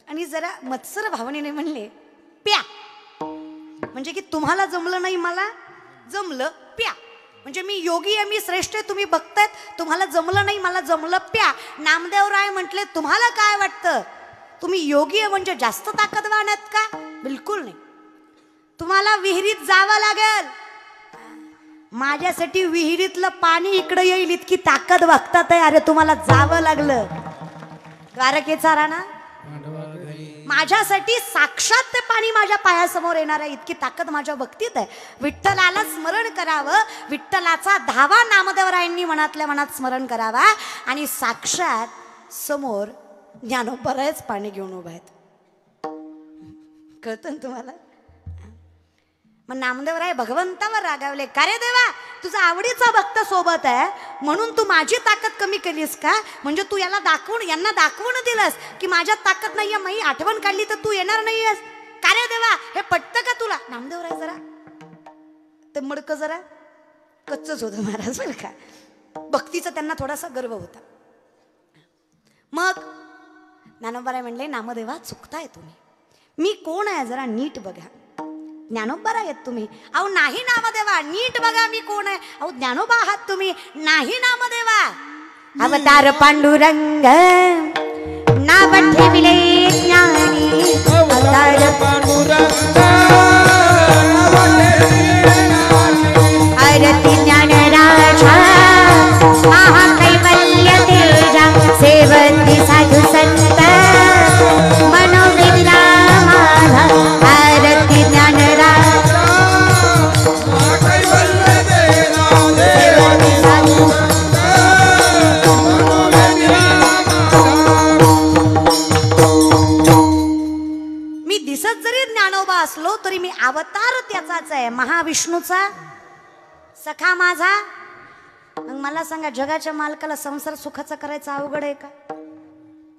आणि जरा मत्सर भावनेने म्हणले प्या. म्हणजे की तुम्हाला जमलं नाही, मला जमलं, प्या. म्हणजे मी योगी आहे, मी श्रेष्ठ आहे, तुम्ही बघतायत, तुम्हाला जमलं नाही, मला जमलं, प्या. नामदेवराय म्हटले तुम्हाला काय वाटतं, तुम्ही योगी आहे म्हणजे जास्त ताकदवान आहेत का? बिलकुल नाही. तुम्हाला विहिरीत जावं लागेल. माझ्यासाठी विहिरीतलं पाणी इकडे येईल इतकी ताकद बघतात आहे. अरे तुम्हाला जावं लागलं. द्वारकेचा राणा माझ्यासाठी साक्षात ते पाणी माझ्या पायासमोर येणार आहे, इतकी ताकद माझ्या भक्तीत आहे. विठ्ठलाला स्मरण करावं, विठ्ठलाचा धावा नामदेवरायांनी मनातल्या मनात स्मरण करावा आणि साक्षात समोर ज्ञानोबारायच पाणी घेऊन उभा आहेत. कळतं ना तुम्हाला? मग नामदेवराय भगवंतावर रागावले, का रे देवा, तुझा आवडीचा भक्त सोबत आहे म्हणून तू माझी ताकद कमी केलीस का? म्हणजे तू यांना दाखवून दिलंस की माझ्यात ताकद नाहीये, मी आठवण काढली तर तू येणार नाहीयेस. का रे देवा, हे पटतं का तुला? नामदेवराय जरा ते मडकं जरा कच्चच होतं महाराज बरं का. भक्तीचा त्यांना थोडासा गर्व होता. मग ज्ञानोबाराय म्हणले, नामदेवा चुकताय तुम्ही, मी कोण आहे जरा नीट बघा. ज्ञानोबा आहेत तुम्ही? अहो नाही नामदेवा, नीट बघा मी कोण आहे. अहो ज्ञानोबा आहात तुम्ही? नाही नामदेवा. अवतार पांडुरंग नाव ठेविले ज्ञानी, अवतार पांडुरंग आरती ज्ञान राजा महाकैवल्य तेजा, सेवती साधू संत मनोविद्या माझा. आरती ज्ञान राजा महाकैवल्य तेजा, सेवती साधू संत मनोविद्या माझा. मी दिसत जरी ज्ञानोबा असलो तरी मी अवतार त्याचाच आहे, महाविष्णूचा सखा माझा. मग मला सांगा, जगाच्या मालकाला संसार सुखाचा करायचा अवघड आहे का?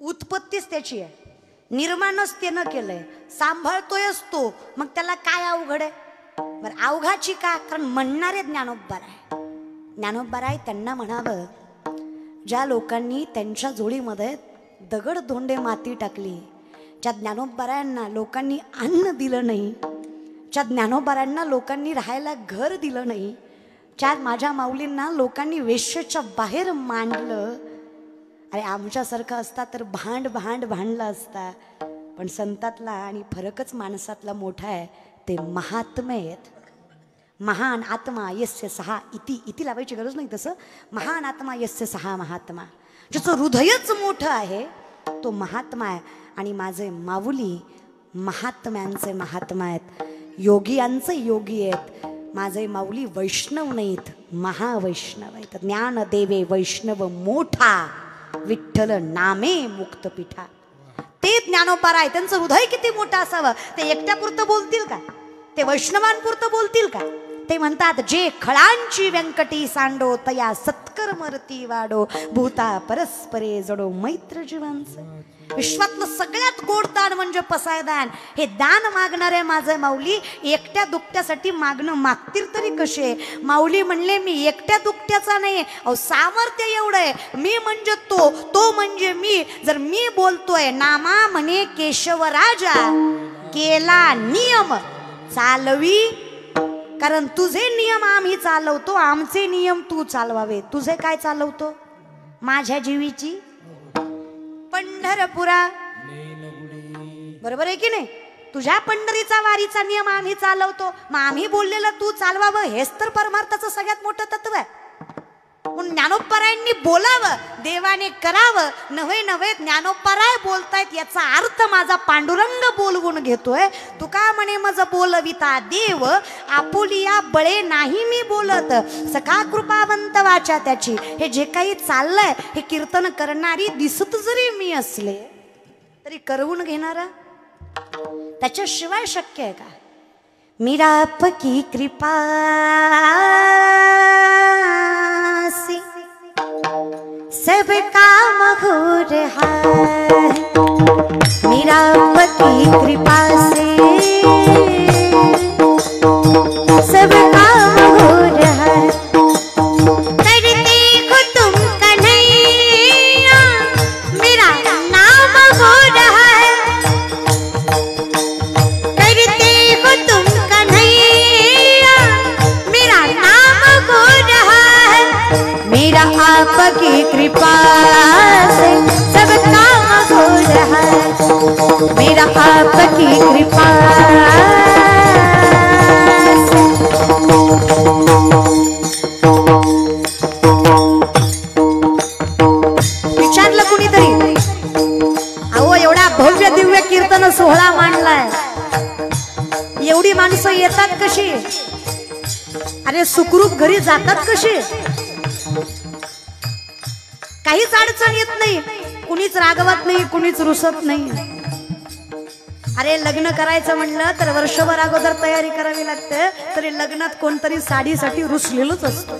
उत्पत्तीच त्याची आहे, निर्माणच त्यानं केलंय, सांभाळतोयच तो, मग त्याला काय अवघड आहे? बरं अवघाची का? कारण म्हणणारे ज्ञानोबाराय त्यांना म्हणावं, ज्या लोकांनी त्यांच्या जोडीमध्ये दगड धोंडे माती टाकली, ज्या ज्ञानोबारायांना लोकांनी अन्न दिलं नाही, ज्या ज्ञानोबारायांना लोकांनी राहायला घर दिलं नाही, ज्या माझ्या माऊलींना लोकांनी वेश्येच्या बाहेर मांडलं. अरे आमच्यासारखं असता तर भांडला असता. पण संतातला आणि फरकच माणसातला मोठा आहे, ते महात्मे आहेत. महान आत्मा यस्य सहा इति, इति लावायची गरज नाही. तसं महान आत्मा यस्य सहा महात्मा, ज्याचं हृदयच मोठं आहे तो महात्मा आहे. आणि माझे माऊली महात्म्यांचे महात्मा आहेत, योगियांचे योगी आहेत. माझे माऊली वैष्णव नाहीत, महावैष्णव आहेत. ज्ञान देवे वैष्णव मोठा, विठ्ठल नामे मुक्त पिठा. ते ज्ञानोबाराय, त्यांचं हृदय किती मोठं असावं. ते एकट्यापुरतं बोलतील का? ते वैष्णवांपुरतं बोलतील का? ते म्हणतात, जे खळांची व्यंकटी सांडो, तया सत्कर्मरती वाडो, भूता परस्परे जडो मैत्र जीवांचं. विश्वातलं सगळ्यात गोड दान म्हणजे पसायदान. हे दान मागणारे माझे माऊली एकट्या दुकट्यासाठी मागतील तरी कसे? माऊली म्हणले, मी एकट्या दुकट्याचा नाही. अहो सामर्थ्य एवढं आहे, मी म्हणजे तो म्हणजे मी. जर मी बोलतोय नामा म्हणे केशवराजा, केला नियम चालवी, कारण तुझे नियम आम्ही चालवतो, आमचे नियम तू चालवावे. तुझे काय चालवतो? माझ्या जीवीची पंढरपुरा, बरोबर आहे की नाही? तुझ्या पंढरीचा वारीचा नियम आम्ही चालवतो, मग आम्ही बोललेलं तू चालवावं, हेच तर परमार्थाचं सगळ्यात मोठं तत्व आहे. म्हणून ज्ञानोबारायांनी बोलावं, देवाने करावं. नव्हे ज्ञानोबाराय बोलतायत याचा अर्थ माझा पांडुरंग बोलवून घेतोय. तुका म्हणे मज बोलविता देव, आपुलिया बळे नाही मी बोलत, सखा कृपावंत वाचा त्याची. हे जे काही चाललंय हे कीर्तन करणारी दिसत जरी मी असले तरी करवून घेणारा त्याच्याशिवाय शक्य आहे का? मीरा आपकी कृपा से सब काम हो रहा है, मीरा आपकी कृपा से सब काम हो रहा है. करते हो तुम कन्हैया, मेरा नाम हो रहा है. करते हो तुम कन्हैया, मेरा नाम हो रहा है. मेरा आपकी कृपा से सब काम हो रहा है, मेरा आपकी कृपा से. विचारलं कुणीतरी, अहो एवढा भव्य दिव्य कीर्तन सोहळा मांडलाय, एवढी माणसं येतात कशी? अरे सुखरूप घरी जातात कशी? काहीच अडचण येत नाही, कुणीच रागवत नाही, कुणीच रुसत नाही. अरे लग्न करायचं म्हणलं तर वर्षभर अगोदर तयारी करावी लागते, तरी लग्नात कोणतरी साडीसाठी रुसलेलंच असतं.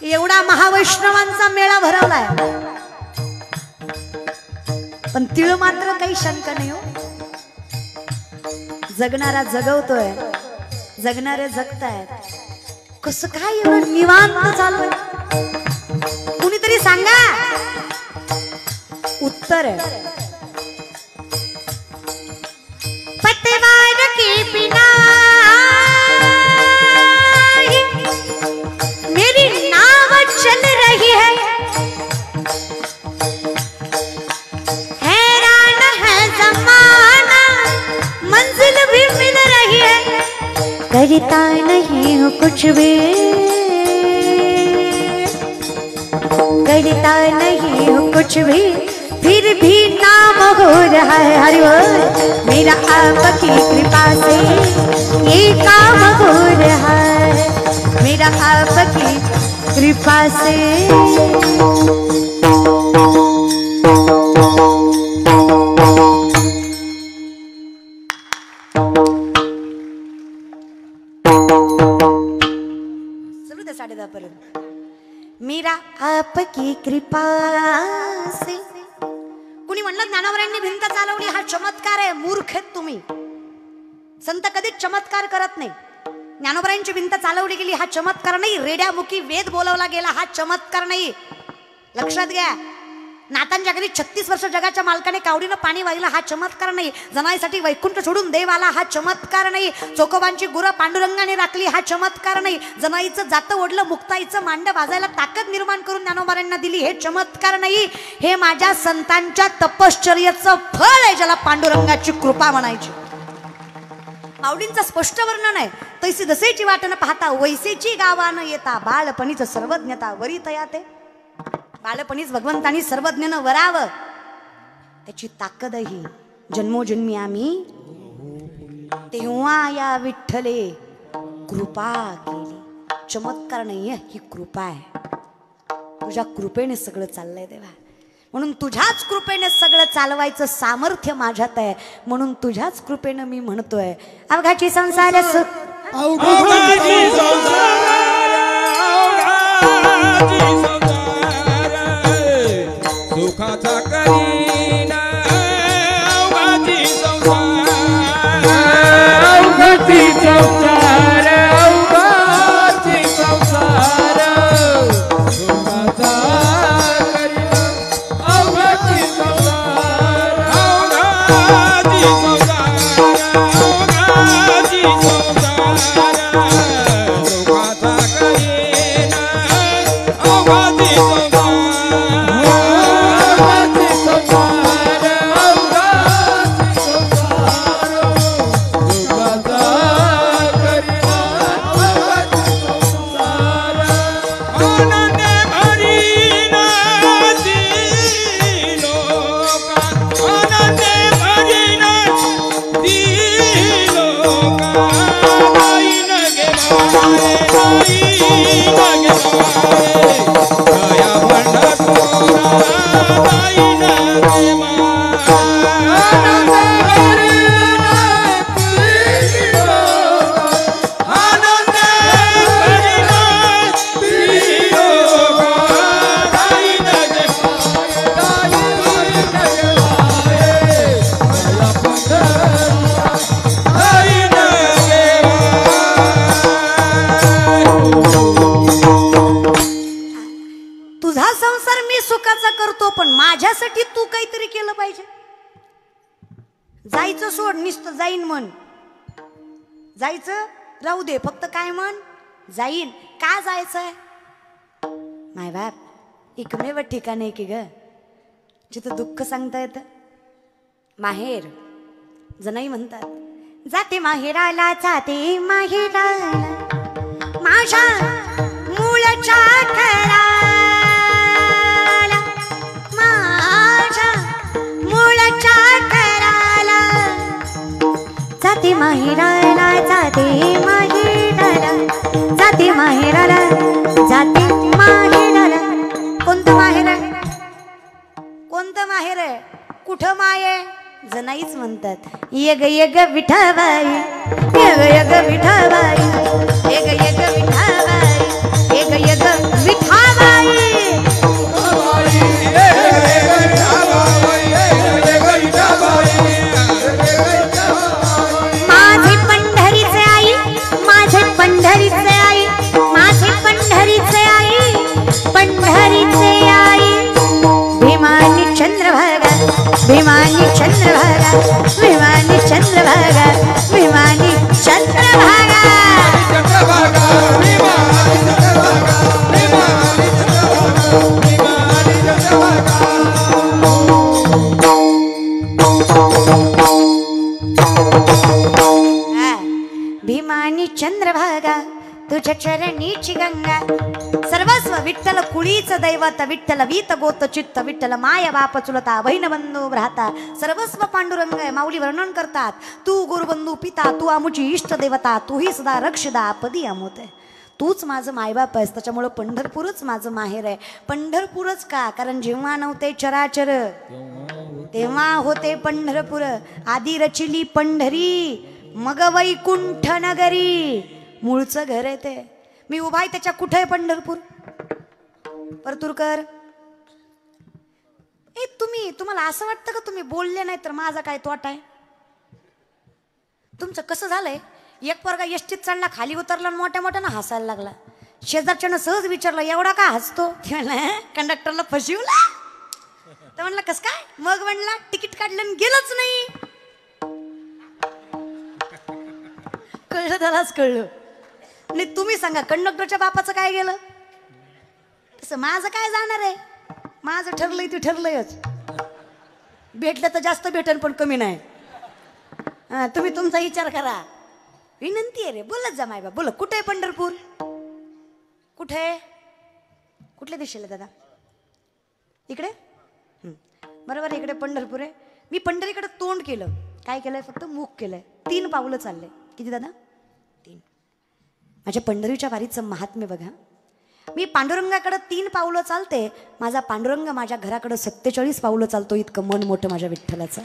एवढा महावैष्णवांचा मेळा भरवलाय, पण तिळ मात्र काही शंका नाही हो. जगणारा जगवतोय, जगणारे जगतायत. कसं काय एवढं निवांत चालू आहे? कुणीतरी सांगा. उत्तर आहे पतवार के बिना मेरी नाव चल रही है, हैरान है जमाना मंजिल भी मिल रही है, करता नहीं हूँ कुछ भी, करता नहीं हूँ कुछ भी, फिर भी नाम हो रहा है. हरि बोल. मेरा आपकी कृपा से ये काम हो रहा है, मेरा आपकी कृपा से. चलू दे 10:30 पर्यंत. मेरा आपकी कृपा से. कुणी म्हणलं ज्ञानोबरांनी भिंत चालवली हा चमत्कार आहे. मूर्ख आहेत तुम्ही. संत कधीच चमत्कार करत नाही. ज्ञानोबरांची भिंत चालवली गेली हा चमत्कार नाही. रेड्यामुखी वेद बोलवला गेला हा चमत्कार नाही. लक्षात घ्या. नातांच्या घरी 36 वर्ष जगाच्या मालकाने कावडीनं पाणी वाहिलं हा चमत्कार नाही. जनाईसाठी वैकुंठ सोडून देव आला हा चमत्कार नाही. चोकोबांची गुरं पांडुरंगाने राखली हा चमत्कार नाही. जनाईचं जातं ओढलं, मुक्ताईचं मांड भाजायला ताकद निर्माण करून ज्ञानोबारांना दिली हे चमत्कार नाही. हे माझ्या संतांच्या तपश्चर्याचं फळ आहे, ज्याला पांडुरंगाची कृपा म्हणायची. माऊलींचं स्पष्ट वर्णन आहे. तैसी जसेची वाट न पाहता वैसेची गावानं येता, बाळपणीच सर्वज्ञता वरी तया ते. बाळपणीच भगवंतानी सर्वज्ञानं वरावं, त्याची ताकदही जन्मोजन्मी आम्ही तेव्हा या विठ्ठले कृपा केली. चमत्कार नाहीये, ही कृपा आहे. तुझ्या कृपेने सगळं चाललंय देवा. म्हणून तुझ्याच कृपेने सगळं चालवायचं सामर्थ्य माझ्यात आहे. म्हणून तुझ्याच कृपेने मी म्हणतोय अवघाची संसार सुख, अवघाची संसार, सुखाचा करीना अवघाची संसार, अवघाची संसार, अवघाची संसार, सुखाचा करीना अवघाची संसार, अवघाची संसार, अवघाची संसार, सुखाचा करीना अवघाची संसार. माझ्यासाठी तू काहीतरी केलं पाहिजे. जायचं सोड, नुसतं जाईन म्हण. जायचं राहू दे, फक्त काय म्हण, जाईन. का जायचंय? माय बाप एकमेव ठिकाण आहे की ग जिथं दुःख सांगता येतं. माहेर. जनाई म्हणतात जाते माहेराला, जाते माहेराला, माझ्या मूळच्या घराला, जाते माहेराला, जाते माहेराला, जाते माहेराला, जाते माहेराला. कोणतं माहेर आहे? कोणतं माहेर आहे? कुठं माय आहे? जनाईच म्हणतात यग यग विठाबाई, यग यग विठाबाई, यग यग विठाबाई, यग यग विठाबाई. माझे पंढरीचे आई, माझे पंढरीचे आई, माझे पंढरीचे आई, पंढरीचे आई. भीमानी चंद्रभागा, भीमानी चंद्रभागा, भीमानी चंद्रभागा, भीमानी चंद्रभागा. भीमानी चंद्रभागा तुझ्या चरणीची गंगा. सर्वस्व विठ्ठल कुळीच दैवत, विठ्ठल वीत गोत चित्त, विठ्ठल माया बाप चुलता बहीण बंधू भ्राता, सर्वस्व पांडुरंग माऊली वर्णन करतात. तू गुरुबंधू पिता, तू आमुची इष्ट देवता, तूही सदा रक्षदा पदी अमोत आहे. तूच माझं मायबाप आहेस, त्याच्यामुळं पंढरपूरच माझं माहेर आहे. पंढरपूरच का? कारण जेव्हा नव्हते चराचर तेव्हा होते पंढरपूर. आधी रचिली पंढरी मग वैकुंठ नगरी. मूळचं घर आहे ते. मी उभा आहे त्याच्या कुठे आहे पंढरपूर? परतूरकर ए तुम्हाला असं वाटतं का तुम्ही बोलले नाही तर माझा काय तोटा आहे? तुमचं कसं झालंय? एक पोरगा एसटीत चढला, खाली उतरला, मोठ्या मोठ्यानं हसायला लागला. शेजारच्यानं सहज विचारलं एवढा का हसतो? कंडक्टरला फसवला. तर म्हणलं कस काय? मग म्हणला तिकीट काढलं आणि गेलंच नाही. कळलं त्यालाच कळलं. आणि तुम्ही सांगा कंडक्टरच्या बापाचं काय गेलं? तसं माझं काय जाणार आहे? माझं ठरलंय ते ठरलंयच. भेटलं तर जास्त भेटन पण कमी नाही. तुम्ही तुमचा विचार करा. विनंती आहे रे, बोलत जा मायबा. बोला कुठे आहे पंढरपूर? कुठे? कुठल्या दिशेला दादा? इकडे बरोबर, इकडे पंढरपूर आहे. मी पंढरीकडे तोंड केलं. काय केलंय? फक्त मुख केलंय. 3 पावलं चालले. किती दादा? 3. माझ्या पंढरीच्या वारीचं महात्म्य बघा. मी पांडुरंगाकडे 3 पावलं चालते. माझा पांडुरंग माझ्या घराकडे 47 पावलं चालतो. इतकं मन मोठं माझ्या विठ्ठलाचं.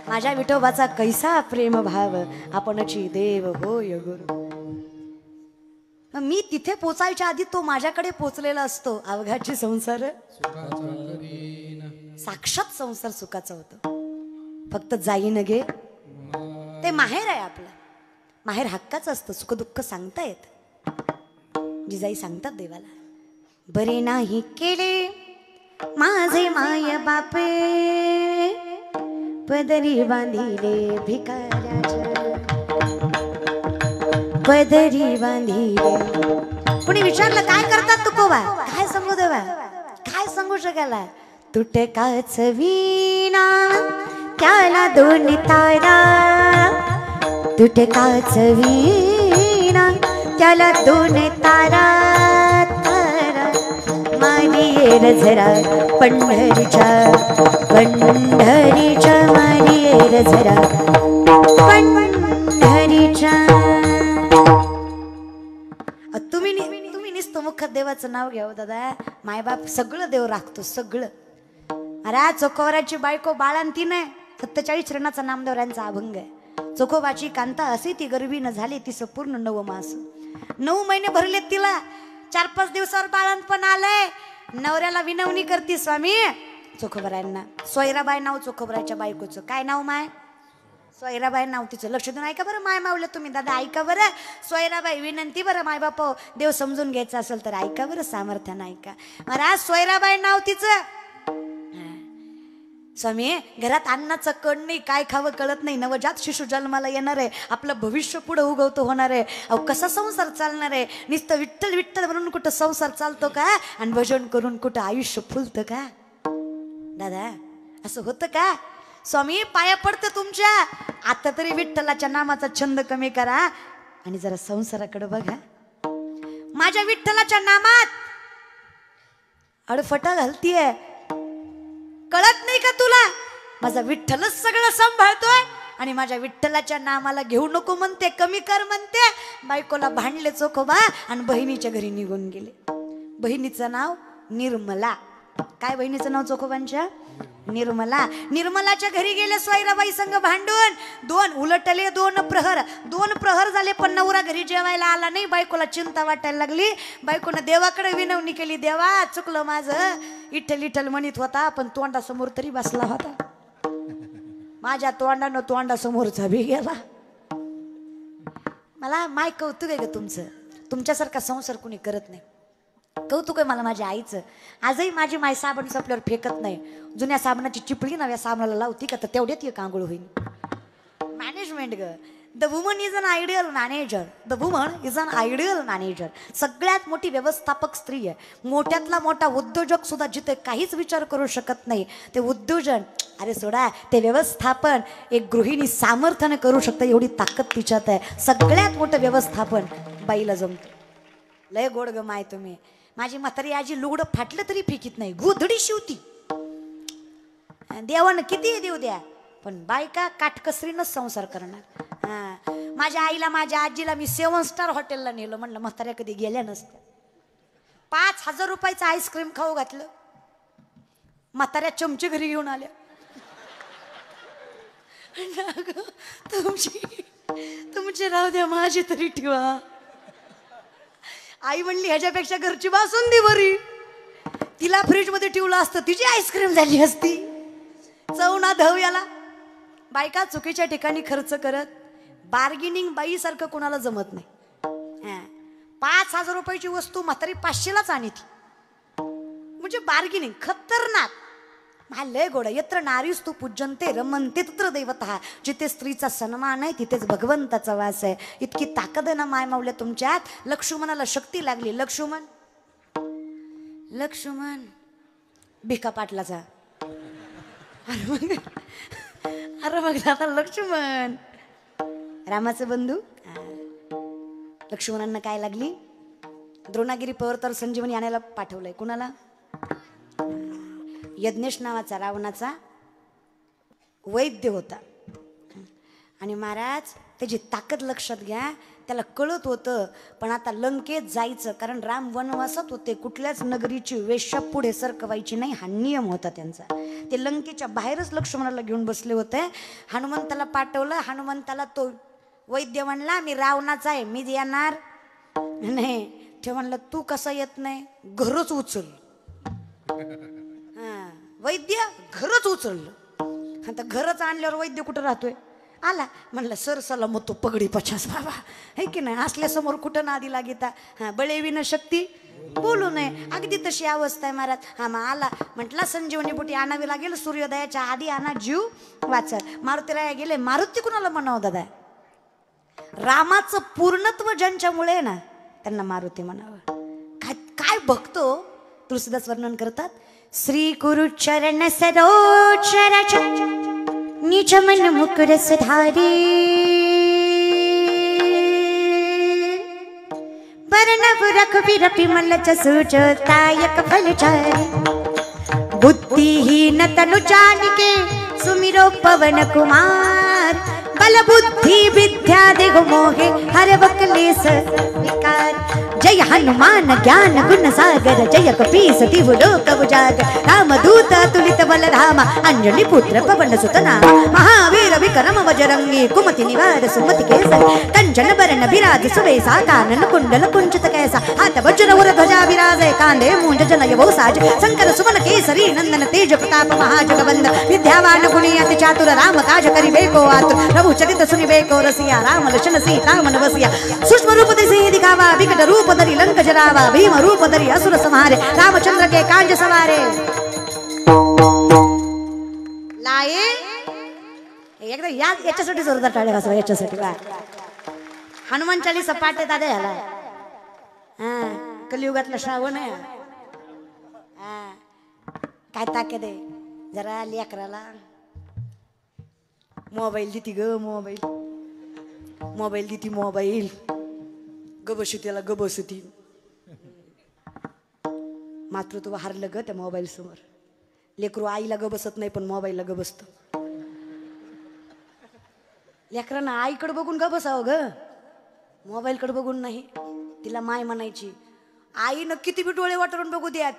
माझ्या विठोबाचा कैसा प्रेम भाव, आपणची देव होय गुरु. मी तिथे पोचायच्या आधी तो माझ्याकडे पोचलेला असतो. अवघाची संसार साक्षात संसार सुखाचा होतो. फक्त जाईन गे ते माहेर आहे आपलं. माहेर हक्काचं असतं. सुख दुःख सांगता येत. जिजाई सांगतात देवाला, बरे नाही केले माझे माय बापे, पदरी बांधिले भिकाऱ्याच्या, पदरी बांधिले. कुणी विचारलं काय करतात तुकोबा? काय सांगू देवा? काय सांगू शकाला? तुटकाच वीणा त्याला 2 तारा, तुटकाच वीणा त्याला 2 तारा. तारा मारी येर जरा पंढरीच्या, पंढरीच्या मारी येर जरा पंढरीच्या. तुम्ही निस्त मुखात देवाचं नाव घ्यावं दादा. मायबाप सगळं देव राखतो सगळं. अरे चोखोबाची बायको बाळांती नाही. 47 रणाचा नामदेवरांचा अभंग आहे. चोखोबाची कांता असे ती गर्भी न झाली ती संपूर्ण 9 मास. 9 महिने भरले तिला. 4-5 दिवसावर बाळंतपण आलंय. नवऱ्याला विनवणी करते स्वामी चोखोबरायांना. सोयराबाई नाव चोखोबराच्या बायकोचं. काय नाव माय? सोयराबाई नाव तिचं. लक्ष देऊन ऐका बरं माय मावलं तुम्ही दादा. ऐका बरं. सोयराबाई विनंती बरं. माय बाप देव समजून घ्यायचा असेल तर ऐका बरं. सामर्थ्यानं ऐका. महाराज सोयराबाई नाव तिचं. स्वामी घरात अन्नाचं कण नाही, काय खावं कळत नाही. नवजात शिशु जन्माला येणार आहे. आपलं भविष्य पुढे उगवतो होणार आहे. अहो कसा संसार चालणार आहे? नुसतं विठ्ठल विठ्ठल म्हणून कुठं संसार चालतो का? आणि भजन करून कुठं आयुष्य फुलतं का? दादा असं होतं का? स्वामी पाया पडतं तुमच्या. आता तरी विठ्ठलाच्या नामाचा छंद कमी करा आणि जरा संसाराकडे बघा. माझ्या विठ्ठलाच्या नामात अडफटा घालतीये. कळत नाही का तुला? माझा विठ्ठलच सगळं सांभाळतोय आणि माझ्या विठ्ठलाच्या नामाला घेऊ नको म्हणते, कमी कर म्हणते. बायकोला भांडले चोखोबा आणि बहिणीच्या घरी निघून गेले. बहिणीचं नाव निर्मला. काय बहिणीचं नाव चोखोबांच्या? निर्मला. निर्मलाच्या घरी गेले सोयराबाई संग भांडून. उलटले 2 प्रहर झाले पण नवरा घरी जेवायला आला नाही. बायकोला चिंता वाटायला लागली. बायकोनं देवाकडे विनवणी केली, देवा चुकलं माझं. इठ्ठल इठ्ठल म्हणत होता पण तोंडासमोर तरी बसला होता. माझ्या तोंडानं तोंडासमोरचा बी गेला. मला माय कौतुक आहे ग तुमचं. तुमच्यासारखा संसार कुणी करत नाही. कौतुक आहे मला माझ्या आईचं. आजही माझी माय साबण संपल्यावर फेकत नाही. जुन्या साबणाची चिपळी नव्या साबणाला लावती का तर तेवढ्यात एक आंघोळ होईल. मॅनेजमेंट ग. The woman is an ideal manager. The woman is an ideal manager. सगळ्यात मोठी व्यवस्थापक स्त्री आहे. मोठ्यातला मोठा उद्योजक सुद्धा जिथे काहीच विचार करू शकत नाही ते उद्योजन, अरे सोडा, ते व्यवस्थापन एक गृहिणी सामर्थ्याने करू शकते. एवढी ताकद तिच्यात आहे. सगळ्यात मोठं व्यवस्थापन बाईला जमतं. लय गोड ग माय तुम्ही. माझी म्हातारी आजी लुगडं फाटलं तरी फेकीत नाही, गोधडी शिवती. देवानं किती देऊ द्या पण बायका काटकसरीनच संसार करणार. माझ्या आईला माझ्या आजीला मी 7 स्टार हॉटेलला नेलं. म्हणलं म्हाताऱ्या कधी गेल्या नसत्या. 5,000 रुपयाचं आईस्क्रीम खाऊ घातलं. म्हाताऱ्या चमचे घरी घेऊन आल्या. तुमचे राहू द्या, माझी तरी ठेवा. आई म्हणली ह्याच्यापेक्षा घरची बासुंदी बरी. तिला फ्रीज मध्ये ठेवलं असतं तिची आईस्क्रीम झाली असती. चव ना धव याला. बायका चुकीच्या ठिकाणी खर्च करत. बार्गेनिंग बाई सारखं कोणाला जमत नाही. 5,000 रुपयाची वस्तू म्हातारी 500लाच आणि ती म्हणजे बार्गेनिंग खतरनाक. लय गोड. यत्र नारीस्तु पूज्यन्ते रमन्ते तत्र दैवतः. जिथे स्त्रीचा सन्मान आहे तिथेच भगवंताचा वास आहे. इतकी ताकद आहे ना माय मावल्या तुमच्यात. लक्ष्मणाला शक्ती लागली. लक्ष्मण भिका पाटलाचा. अरे मग आता लक्ष्मण रामाचे बंधू. लक्ष्मणांना काय लागली? द्रोणागिरी पर्वतावर संजीवनी आणायला पाठवलंय. कुणाला? यज्ञेश नावाचा रावणाचा वैद्य होता. आणि महाराज त्याची ताकद लक्षात घ्या. त्याला कळत होतं पण आता लंकेत जायचं कारण राम वनवासात होते. कुठल्याच नगरीची वेश्या पुढे सरकवायची नाही हा नियम होता त्यांचा. ते लंकेच्या बाहेरच लक्ष्मणाला घेऊन बसले होते. हनुमंताला पाठवलं. हनुमंताला तो वैद्य म्हणला मी रावणाचा आहे, मी येणार नाही. ते म्हणलं तू कसा येत नाही? घरच उचल. वैद्य घरच उचललं. आता घरच आणल्यावर वैद्य कुठं राहतोय? आला. म्हणलं सरसला मग तो पगडी 50 बाबा है की नाही. असल्यासमोर कुठं नादी लागिता. बळेविन शक्ती बोलू नये. अगदी तशी अवस्था आहे महाराज. मग आला. म्हटला संजीवनी बुटी आणावी लागेल. सूर्योदयाच्या आधी आणा, जीव वाचल. मारुतीराया गेले. मारुती कुणाला म्हणावं दादा? रामाचं पूर्णत्व ज्यांच्यामुळे ना त्यांना मारुती म्हणावं. काय बघतो तुलसीदास वर्णन करतात. श्री गुरु चरण सरोज रज निज मन मुकुर सुधारी. वर्णव रघुवीर विमल जसु जोतायक फलचारी. बुद्धिहीन तनु जानिके सुमिरो पवन कुमार. बल बुद्धि विद्या देहु मोहे हर वक्लेश विकार. जय हनुमान ज्ञान गुण सागर. जय कपीस तिहु लोक उजागर. रामदूत अतुलित बल धामा. अंजनी पुत्र पवन सुत नामा. महावीर विक्रम बजरंगी. कुमति निवार सुमति केसरी. कंचन बरन विराज सुबेसा. कानन कुंडल कुंचित कैसा. हाथ वज्र उर ध्वजा विराजे. कांधे मूंज जनेऊ साज. शंकर सुमन केसरी नंदन तेज प्रताप महाजगवंद. विद्यावान गुणी अति चातुर. राम काज करिबेको आतुर. प्रभु चरित सुनिबेको रसिया. राम लक्ष्मण सीता मन बसिया. सूक्ष्म रूप दिसे दिखावा. विकट रूप धरि लंक जरावा. भीम रूप धरि असुर संहारे. रामचंद्र के कांज सवारे. लाये एकदा याच्यासाठी जोरदार टाळ्या वाजवा. याच्यासाठी हनुमान चालीसा पाठ आहे दादा ह्याला. कलियुगातला श्रावण आहे. काय ताकद आहे. जरा लेकराला मोबाईल देती ग. मोबाईल देती. मोबाईल गबस त्याला गबसती. मातृत्व हारलं ग त्या मोबाईल समोर. लेकरू आईला गबसत नाही पण मोबाईलला गबसत. लेकरांना आईकडे बघून गबसावं ग, मोबाईलकडे बघून नाही. तिला माय म्हणायची. आईनं किती बी डोळे वाटरून बघू द्या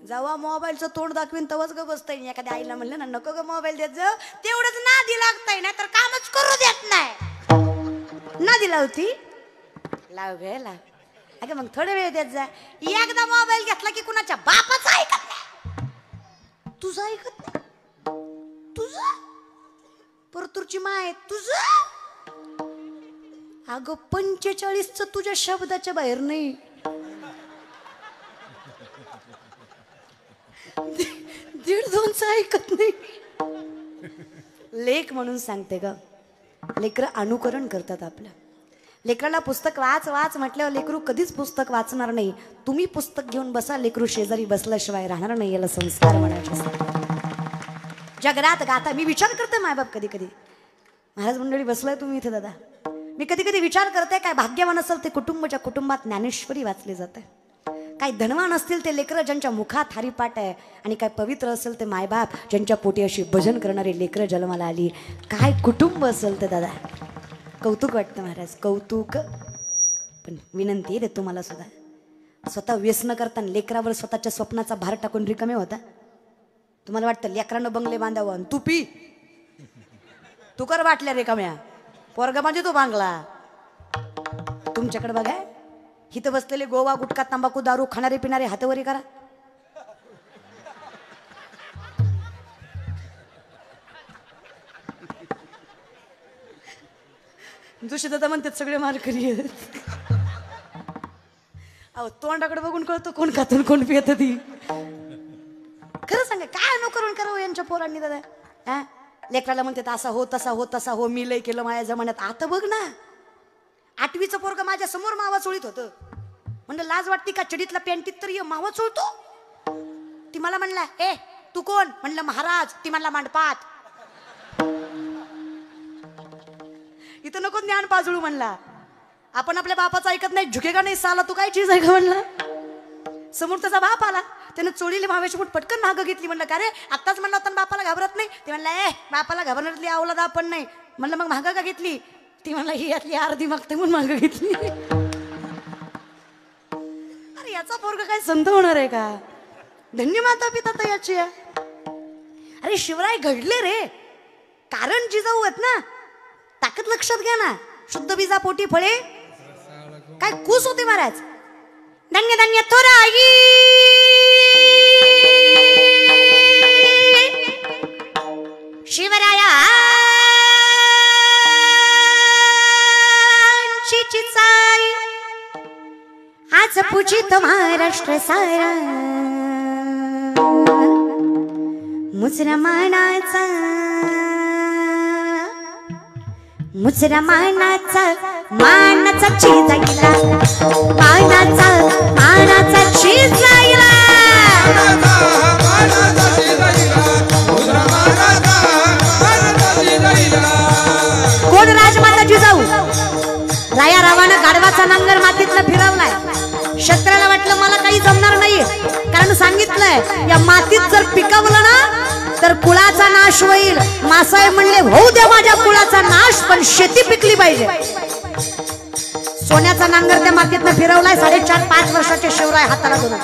जेव्हा मोबाईलचं तोंड दाखवीन तेव्हाच ग बसताय. एखाद्या आईला म्हणलं ना नको ग मोबाईल देत जा, तेवढंच नादी लागताय, नाही तर कामच करू देत नाही. नादी लावती लाव गे लाव. अगं मग थोडे वेळ देत जा. एकदा मोबाईल घेतला की कुणाच्या बापाचा ऐकत नाही, तुझं ऐकत नाही, तुझं परतूरची माय तुझं. अगं 45च तुझ्या शब्दाच्या बाहेर नाही. दीड दोनच ऐकत नाही. लेख म्हणून सांगते ग. लेकरं अनुकरण करतात आपलं. लेकराला पुस्तक वाच वाच म्हटल्यावर लेकरू कधीच पुस्तक वाचणार नाही. तुम्ही पुस्तक घेऊन बसा, लेकरू शेजारी बसल्याशिवाय राहणार नाही. याला संस्कार म्हणायचे असतात. जगरात गाता मी विचार करते मायबाप कधी कधी. महाराज मंडळी बसलाय तुम्ही इथे दादा, मी कधी कधी विचार करते काय भाग्यवान असेल ते कुटुंबाच्या कुटुंबात ज्ञानेश्वरी वाचली जाते. काय धनवान असतील ते लेकरं ज्यांच्या मुखात हरिपाठ आहे, आणि काय पवित्र असेल ते मायबाप ज्यांच्या पोटी अशी भजन करणारी लेकरं जन्माला आली. काय कुटुंब असेल ते दादा. कौतुक वाटतं महाराज, कौतुक. पण विनंती आहे तुम्हाला सुद्धा, स्वतः व्यसन करताना लेकरावर स्वतःच्या स्वप्नाचा भार टाकून रिकामे होता. तुम्हाला वाटतं लेकरानं बंगले बांधावं आणि तू पी, तू कर वाटल्या रिकाम्या, पोरगा म्हणजे तो बांगला. तुमच्याकडे बघा, इथं बसलेले गोवा गुटखा तंबाखू दारू खाणारे पिणारे हातवरी करा. दुसरे दादा म्हणतात सगळे मारकरी आहेत. अहो तोंडाकडे बघून कळतो कोण खातून कोण पियत. ती खरं सांगा काय अनुकरण करावं यांच्या पोरांनी दादा. हा लेकराला म्हणतात असा हो तसा हो तसा हो, मी लय केलं माझ्या जमान्यात. आता बघ ना 8वीचं पोरग माझ्या समोर मावा चोळीत होतं. म्हणलं लाज वाटती का, चडीतला पॅन्टीत तरी मावा चोळतो. ती मला म्हणला ए तू कोण, म्हणलं महाराज. ती म्हणला मांडपात. इथं नको ज्ञान पाजळू म्हणला. आपण आपल्या बापाचं ऐकत नाही, झुकेगा नाही साला, तू काय चीज आहे का म्हणला. समोर त्याचा बाप आला, त्यानं चोळीले माव्याची फूट पटकन मागं घेतली. म्हणलं का रे आत्ताच म्हणलं होता बापाला घाबरत नाही. ते म्हणला ए बापाला घाबरण्यातली अवलाद आपण नाही. म्हणलं मग मागं का घेतली. ती म्हणला ही यातली अर्धी मागते म्हणून मागं घेतली. अरे याचा पोरगा काय संत होणार आहे का. धन्य माता पिता तर याची. अरे शिवराय घडले रे, कारण जिजाऊ आहेत ना. ताकद लक्षात घ्या ना. शुद्ध बीजा पोटी फळे काय कूस होते महाराज. धन्य धन्य थोराई शिवराया चिचाई. आज पूजित महाराष्ट्र सारा मुसलमानाचा मुसलमानाचा मानाचा चिजाईला, मानाचा चिजाईला. कोण राजमाता जिजाऊ. राया रावानं गाढवाचा नांगर मातीतला फिरवलाय. शस्त्राला वाटलं मला काही जमणार नाही, कारण सांगितलंय या मातीत जर पिकवलं ना तर कुळाचा नाश होईल. मासाहेब म्हणले होऊ द्या माझ्या कुळाचा नाश, पण शेती पिकली पाहिजे. सोन्याचा नांगर त्या मातीतनं फिरवलाय. 4.5-5 वर्षाचे शिवराय हाताला धरून.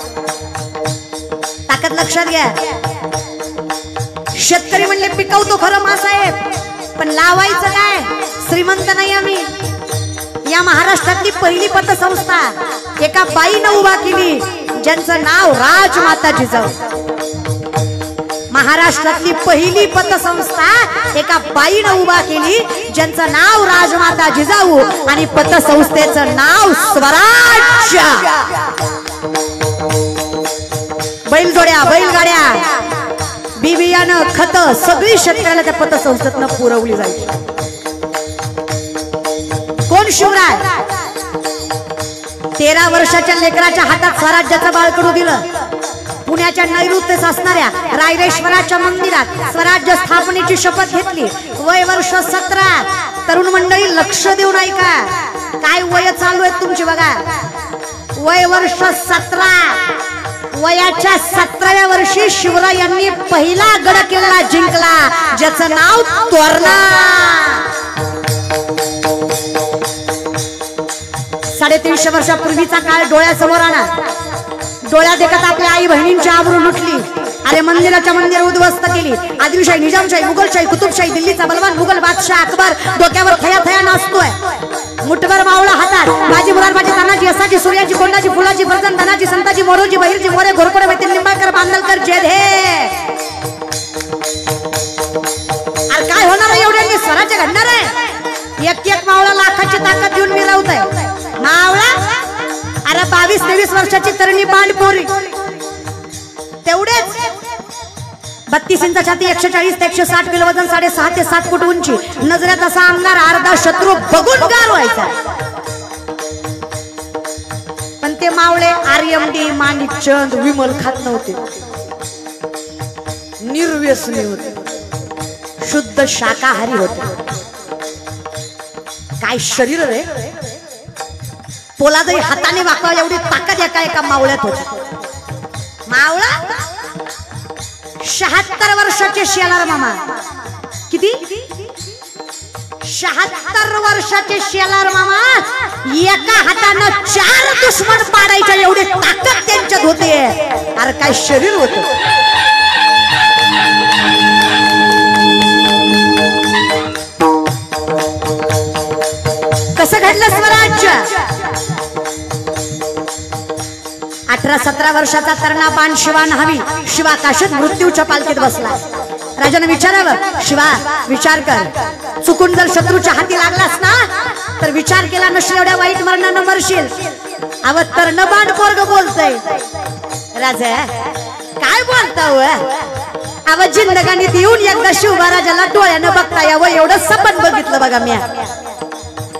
ताकद लक्षात घ्या. शेतकरी म्हणले पिकवतो खरं मासाहेब, पण लावायचं काय. श्रीमंत नाही आम्ही. या महाराष्ट्रातली पहिली पतसंस्था एका बाईनं उभा केली, ज्यांचं नाव राजमाता जिजाऊ. महाराष्ट्रातली पहिली पतसंस्था एका बाईनं उभा केली, ज्यांचं नाव राजमाता जिजाऊ, आणि पतसंस्थेचं नाव स्वराज्य. बैलजोड्या बैलगाड्या बिबियानं खत सगळी शेतकऱ्याला त्या पतसंस्थेतनं पुरवली जायची. कोण शिवराय. 13 वर्षाच्या लेकराच्या हातात स्वराज्याचं बाळकडू दिलं. पुण्याच्या नैऋत्येस असणाऱ्या रायरेश्वराच्या मंदिरात स्वराज्य स्थापनेची शपथ घेतली. वय वर्ष 17. तरुण मंडळी लक्ष देऊन ऐका, काय वय चालू आहेत तुमची बघा. वय वर्ष 17. वयाच्या 17व्या वर्षी शिवरायांनी पहिला गड किल्ला जिंकला, ज्याचं नाव तोरणा. 350 वर्षापूर्वीचा काळ डोळ्यासमोर आणा. डोळ्यात देखत आपल्या आई बहिणींची आबरू लुटली. अरे मंदिराच्या मंदिर उद्ध्वस्त केली. आदिलशाही, निजामशाही, मुघलशाही, कुतुबशाही, दिल्लीचा बलवान मुघल बादशाह अकबर डोक्यावर थया थया नाचतोय. मुठभर मावळा हातात. बाजी मुरारबाजी, तानाजी, असाजी, सूर्याजी, कोंडाजी, फुलाजी, फरजन, धनाजी, संताजी, मोरोजी, बहिरजी, मोरे, घोरपडे, वैद्य, निंबाळकर, बांदलकर, जय हे. अरे काय होणार आहे एवढ्यांनी? स्वराज्य घडणार आहे. एक एक मावळा लाखाची ताकद देऊन मिळवत आहे. मावळा अरे 22-23 वर्षाची तरणी बांडपोरी तेवढेच 32 इंच छाती, 140 ते 160 किलो वजन, 6.5 ते 7 फूट उंची, नजरेत असा अंगार, अर्धा शत्रू बघून गार व्हायचा. पण ते मावळे आर्यमडी, माणिकचंद, विमल खात नव्हते. निर्व्यसनी होते, शुद्ध शाकाहारी होते. काय शरीर रे! पोलादही हाताने वाकावा एवढी ताकद एका मावळ्यात होती. मावळा 76 वर्षाचे शेलार मामा. किती? 76 वर्षाचे शेलार मामा एका हातानं 4 दुश्मन पाडायच्या एवढी ताकद त्यांच्यात होते. अरे काय शरीर होत! कसं घडलं स्वराज्य? 18-17 वर्षाचा तरणा बाण शिवा न्हावी. शिवा काशीत मृत्यूच्या पालखीत बसला. राजाने विचारावं, शिवा विचार कर, चुकून जर शत्रूच्या हाती लागलास ना तर विचार केला नसेल एवढ्या वाईट मरणानं मरशील. अव तरण बाण पोरग बोलतय. राजा काय बोलता हो? अव जिंदगानीत येऊन एकदा शिवबा राजाला डोळ्यानं बघता यावं एवढं सपन बघितलं बघा म्या.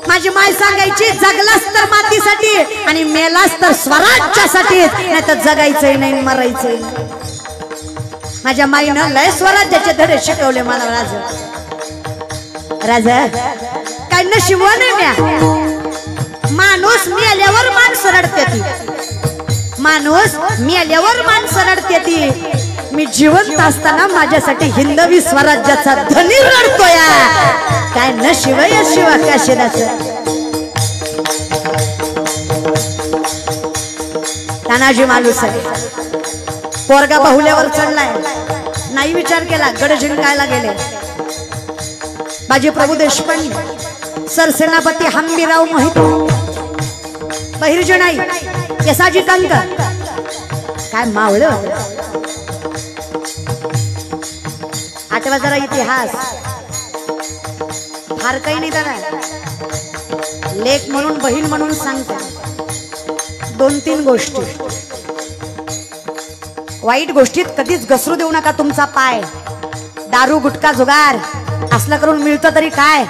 माझी माय सांगायची, जगलास तर मातीसाठी आणि मेलास तर स्वराज्यासाठी, नाही तर जगायचंय नाही मरायचंय. माझ्या माईनं लय स्वराज्याचे धडे शिकवले मला. राजा काय नशिबवान आहे म्या. माणूस मेल्यावर माणसं रडते ती. माणूस मेल्यावर माणसं रडते ती. मी जिवंत असताना माझ्यासाठी हिंदवी स्वराज्याचा धनी रडतोय. काय नशीब आहे शिवा काशीदाचं. तानाजी मालूस आहे. पोरगा बहुल्यावर चढलाय. नाही विचार केला, गड जिंकायला गेले. बाजी प्रभू देशपांडे, सरसेनापती हंबीराव मोहिते, बहिर्जी नाही, केसाजी कंक. काय मावळं! आठवा जरा इतिहास. फार काही नाही दादा, लेख म्हणून बहीण म्हणून सांगते. 2-3 गोष्टी. वाईट गोष्टीत कधीच घसरू देऊ नका तुमचा पाय. दारू, गुटखा, जुगार असलं करून मिळतं तरी काय.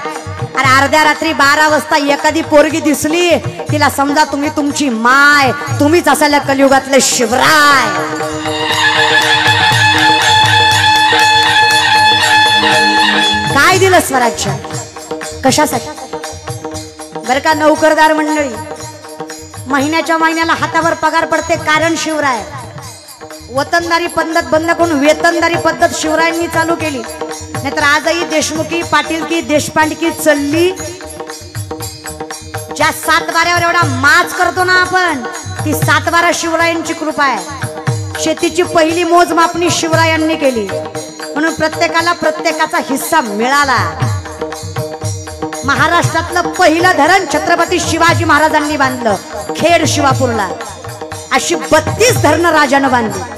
अरे अर्ध्या रात्री 12 वाजता एखादी पोरगी दिसली, तिला समजा तुम्ही तुमची माय, तुम्हीच असायला कलियुगातले शिवराय. काय दिलं स्वराज्य? कशासाठी? बरं का नोकरदार मंडळी, महिन्याच्या महिन्याला हातावर पगार पडते कारण शिवराय. वतनदारी पद्धत बंद करून वेतनदारी पद्धत शिवरायांनी चालू केली. नाहीतर आजही देशमुखी, पाटीलकी, देशपांडकी चालली. ज्या 7 बाऱ्यावर एवढा माच करतो ना आपण, ती 7 बारा शिवरायांची कृपा आहे. शेतीची पहिली मोजमापणी शिवरायांनी केली, म्हणून प्रत्येकाला प्रत्येकाचा हिस्सा मिळाला. महाराष्ट्रातलं पहिलं धरण छत्रपती शिवाजी महाराजांनी बांधलं, खेड शिवापूरला. अशी 32 धरणं राजानं बांधली.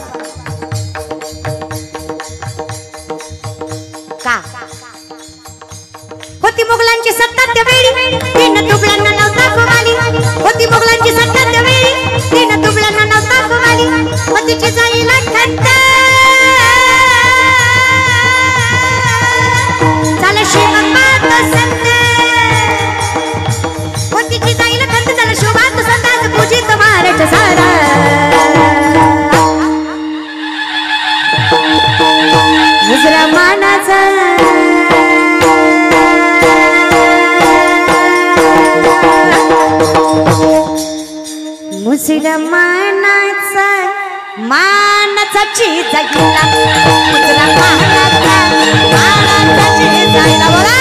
का होती मुघलांची सत्ता त्यावेळी, तीन तुबल्यांना नव्हता कुमाली. होती मुघलांची सत्ता त्यावेळी, तीन तुबल्यांना नव्हता कुमाली. होतीची जाईला खंत झालं श्रीमंत संत. होतीची जाईला खंत झालं शोभात संताच पूजित महाराज सारा. मुसलमानाचा मुसलमानाचा मानाचा चीज गेला. मुसलमानाचा मानाचा चीज गेला. बोला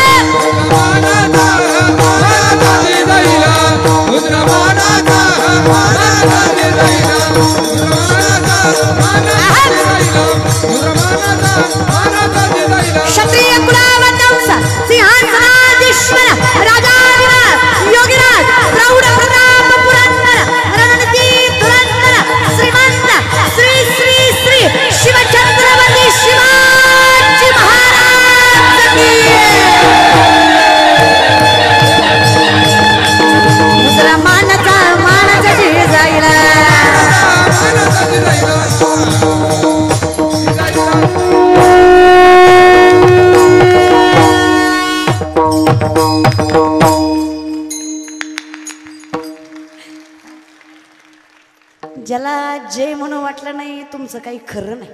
ज्याला जे म्हणून वाटलं नाही तुमचं काही खरं नाही.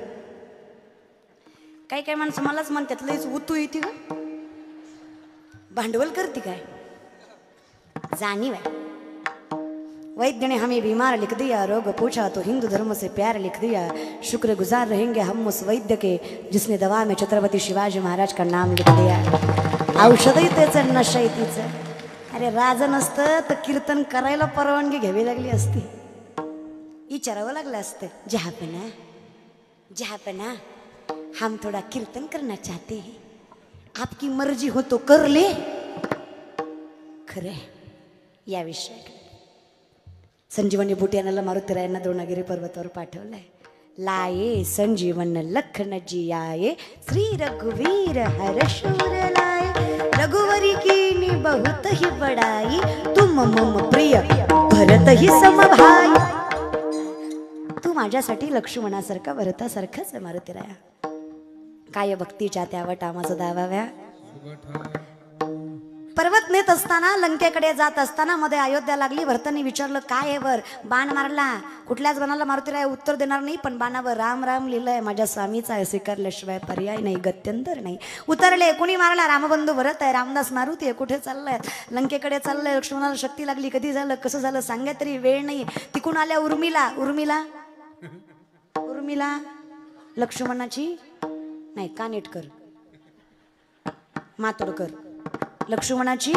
काही काही माणसं मलाच म्हणतात लईच उतू येते ग, भांडवल करते काय, जाणीव आहे. वैद्य ने हमें बीमार लिख दिया, रोग पूछा तो हिंदू धर्म से प्यार लिख दिया. शुक्र गुजार रहेंगे हम उस वैद्य के जिसने दवा में छत्रपति शिवाजी महाराज का नाम लिख दिया. औषधही त्याचं नशाही तिचं. अरे राज नसतं तर कीर्तन करायला परवानगी घ्यावी लागली असती, विचारावं लागलं असतं. जहापना जहापना हम थोड़ा कीर्तन करना चाहते हैं, आपकी मर्जी हो तो कर ले. खरे या विषयाकडे संजीवनी बुटियानाला मारुतीरायांना द्रोणागिरी पर्वतावर पाठवलंय. लाये संजीवन लखन जी आये, श्री रघुवीर हर्षूर लाए. रघुवरी कीनी बहुत ही बड़ाई, तुम मम प्रिय भरत ही समभाई. तू माझ्यासाठी लक्ष्मणासारखा भरतासारखाच आहे मारुतीराया. काय भक्तीच्या त्या वटा माझं दावाव्या. पर्वत नेत असताना लंकेकडे जात असताना मध्ये अयोध्या लागली. भरतांनी विचारलं काय आहे वर, बाण मारला. कुठल्याच बाणाला मारुतीराय उत्तर देणार नाही, पण बाणावर राम राम लिहिलंय. माझ्या स्वामीचा आहे, स्वीकारल्याशिवाय पर्याय नाही, गत्यंतर नाही. उतरले. कुणी मारला? रामबंधू भरत आहे. रामदास मारुती आहे. कुठे चाललाय? लंकेकडे चाललंय. लक्ष्मणाला शक्ती लागली. कधी झालं, कसं झालं सांगा तरी वेळ नाही. तिकून आल्या उर्मिला. उर्मिला उर्मिला लक्ष्मणाची नाही, कानेटकर मातोडकर लक्ष्मणाची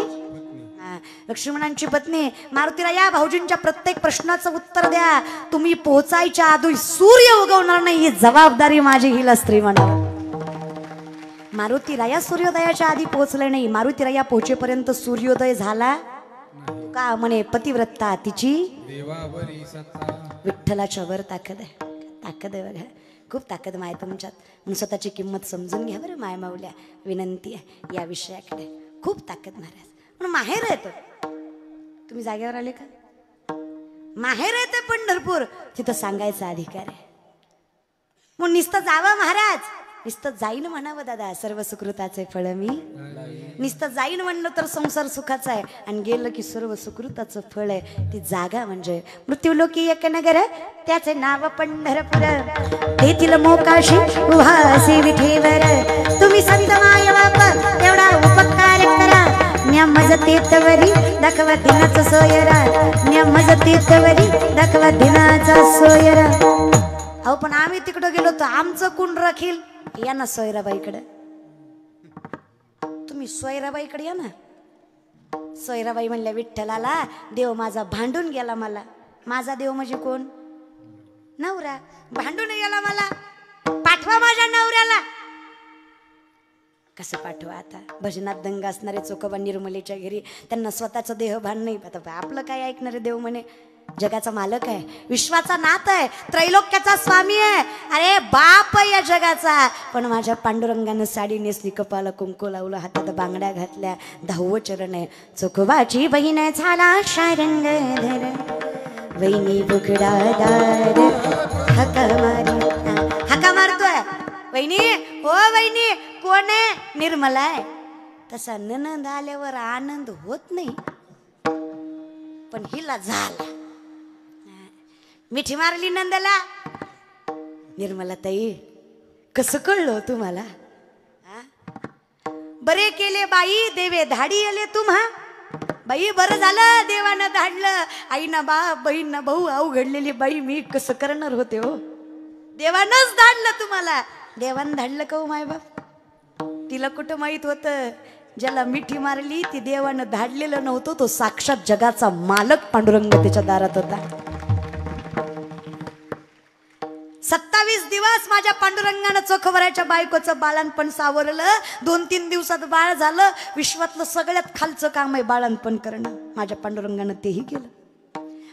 लक्ष्मणांची पत्नी. मारुतीराया भाऊजींच्या प्रत्येक प्रश्नाचं उत्तर द्या. तुम्ही पोहोचायच्या आधी सूर्य उगवणार नाही ही जबाबदारी माझी, हिला स्त्री म्हणावं. मारुतीराया सूर्योदयाच्या आधी पोहोचले नाही. मारुतीराया पोहोचेपर्यंत सूर्योदय झाला का म्हणे पतिव्रता तिची विठ्ठलाच्या वर ताकद आहे. ताकद आहे बघा, खूप ताकद माय तुमच्यात. म्हणून स्वतःची किंमत समजून घ्या बरं माय माऊल्या. विनंती आहे या विषयाकडे. खूप ताकद महाराज. म्हणून माहेर येतो. तुम्ही जागेवर आले का? माहेर येते पंढरपूर, तिथं सांगायचा अधिकार आहे. म्हणून नुसतं जावं महाराज, नुसतं जाईन म्हणावं दादा, सर्व सुकृताचे फळ मी. नुसतं जाईन म्हणलं तर संसार सुखाचा आहे, आणि गेलं की सर्व सुकृताचं फळ आहे. ती जागा म्हणजे मृत्यूलोकी एक नगर, त्याचे नाव पंढरपूर. तेथील मोकाशी उभासी विठेवर, तुम्ही संत माय बाप एवढा उपकार करा. म्या मज तेतवरी दाखवा दिनाचा सोयरा, म्या मज तेतवरी दाखवा दिनाचा सोयरा. अहो पण आम्ही तिकडं गेलो तर आमचं कोण राखील? या ना सोयराबाईकडे. तुम्ही सोयराबाईकडे या ना. सोयराबाई म्हणल्या विठ्ठलाला, देव माझा भांडून गेला मला. माझा देव म्हणजे कोण? नवरा. भांडून गेला मला, पाठवा माझ्या नवऱ्याला. कसं पाठवा आता? भजनात दंग असणारे चोखोबा निर्मलेच्या घरी, त्यांना स्वतःचा देह भान नाही. आता आपलं काय ऐकणारे? देव म्हणे जगाचा मालक आहे, विश्वाचा नाथ आहे, त्रैलोक्याचा स्वामी आहे. अरे बाप या जगाचा. पण माझ्या पांडुरंगानं साडी नेसली, कपाला कुंकू लावलं, हातात बांगड्या घातल्या, 10वं चरण आहे. चोखोबाची बहीण झाला शारंग धर, वहिनी बुकडादार हका मारी. हका मारतोय वहिनी. हो वहिनी. कोण आहे? निर्मला आहे. तसा ननंद आल्यावर आनंद होत नाही, पण हिला झाला. मिठी मारली नंदला. निर्मला ताई कसं कळलं तुम्हाला? बरे केले बाई देवे धाडी आले तुम्हा. बाई बरं झालं देवानं धाडलं. आईना बाप, बहीण भाऊ, अवघडलेली बाई मी कसं करणार होते हो. देवानंच धाडलं तुम्हाला. देवानं धाडलं का हो माय बाप? तिला कुठं माहित होतं? ज्याला मिठी मारली ती देवानं धाडलेलं नव्हतं, तो साक्षात जगाचा मालक पांडुरंग त्याच्या दारात होता. 27 दिवस माझ्या पांडुरंगानं चोखोबराच्या बायकोचं बाळणपण सावरलं. 2-3 दिवसात बाळ झालं. विश्वातलं सगळ्यात खालचं काम आहे बाळणपण करणं. माझ्या पांडुरंगानं तेही केलं.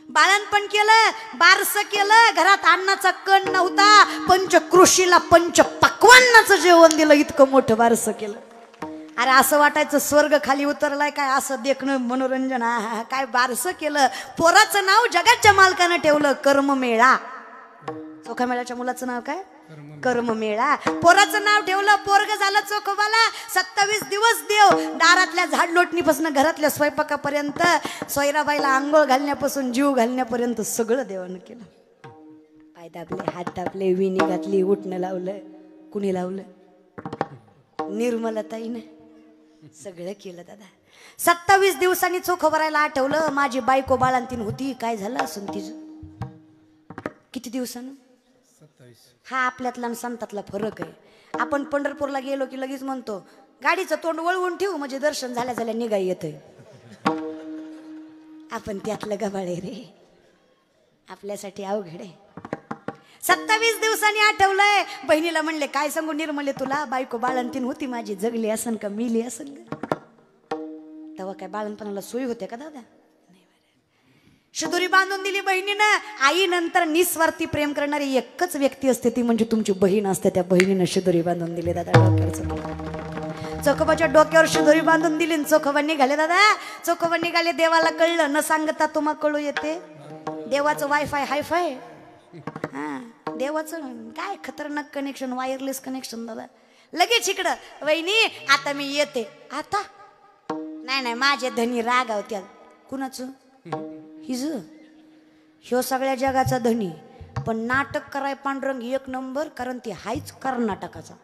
बाळणपण केलं, बारस केलं. घरात अन्नाचा कण नव्हता, पंचकृषीला पंच पक्वान्नाचं जेवण दिलं. इतकं मोठं बारस केलं. अरे असं वाटायचं स्वर्ग खाली उतरलाय काय, असं देखणं मनोरंजन. हा काय बारस केलं. पोराचं नाव जगाच्या मालकानं ठेवलं कर्ममेळा. चोखामेळ्याच्या मुलाचं नाव काय? कर्ममेळा. पोराचं नाव ठेवलं. पोरग झालं चोखोबाला. 27 दिवस देव दारातल्या झाडलोटणीपासून घरातल्या स्वयंपाकापर्यंत, सोयराबाईला आंघोळ घालण्यापासून जीव घालण्यापर्यंत सगळं देवानं केलं. पाय दाबले, हात दाबले, विणी घातली, उठणं लावलं. कुणी लावलं? निर्मलाताईने सगळं केलं दादा. 27 दिवसांनी चोख भरायला आठवलं. माझी बायको बाळंतीण होती. काय झालं असून तिचं? किती दिवसानं? 27. हा आपल्यातला आणि संतातला फरक आहे. आपण पंढरपूरला गेलो की लगेच म्हणतो गाडीचं तोंड वळवून ठेवू म्हणजे दर्शन झाल्या झाल्या निघाई येतंय. आपण त्यातलं गबाळे रे, आपल्यासाठी अवघड आहे. 27 दिवसांनी आठवलंय. बहिणीला म्हणले काय सांगू निर्मले तुला, बायको बाळंतीण होती माझी, जगली असन का मिली असन का? तेव्हा काय बाळणपणाला सोयी होते का दादा? शिदोरी बांधून दिली बहिणीनं. आई नंतर निस्वार्थी प्रेम करणारी एकच व्यक्ती असते, ती म्हणजे तुमची बहीण असते. त्या बहिणीनं शिदोरी बांधून दिली दादा डोक्यावर. चोखोबाच्या डोक्यावर शिदोरी बांधून दिली. चोखोबा निघाले दादा. चोखोबा निघाले. देवाला कळलं, न सांगता तुम्हा कळू येते. देवाचं वायफाय हायफाय. हा देवाचं काय खतरनाक कनेक्शन, वायरलेस कनेक्शन दादा. लगेच इकडं वहिनी आता मी येते. आता नाही माझे धनी रागावत्यात. कुणाचं? हिज. ह्यो सगळ्या जगाचा धनी, पण नाटक कराय पांडुरंग एक नंबर, कारण ती हायच कर्नाटकाचा.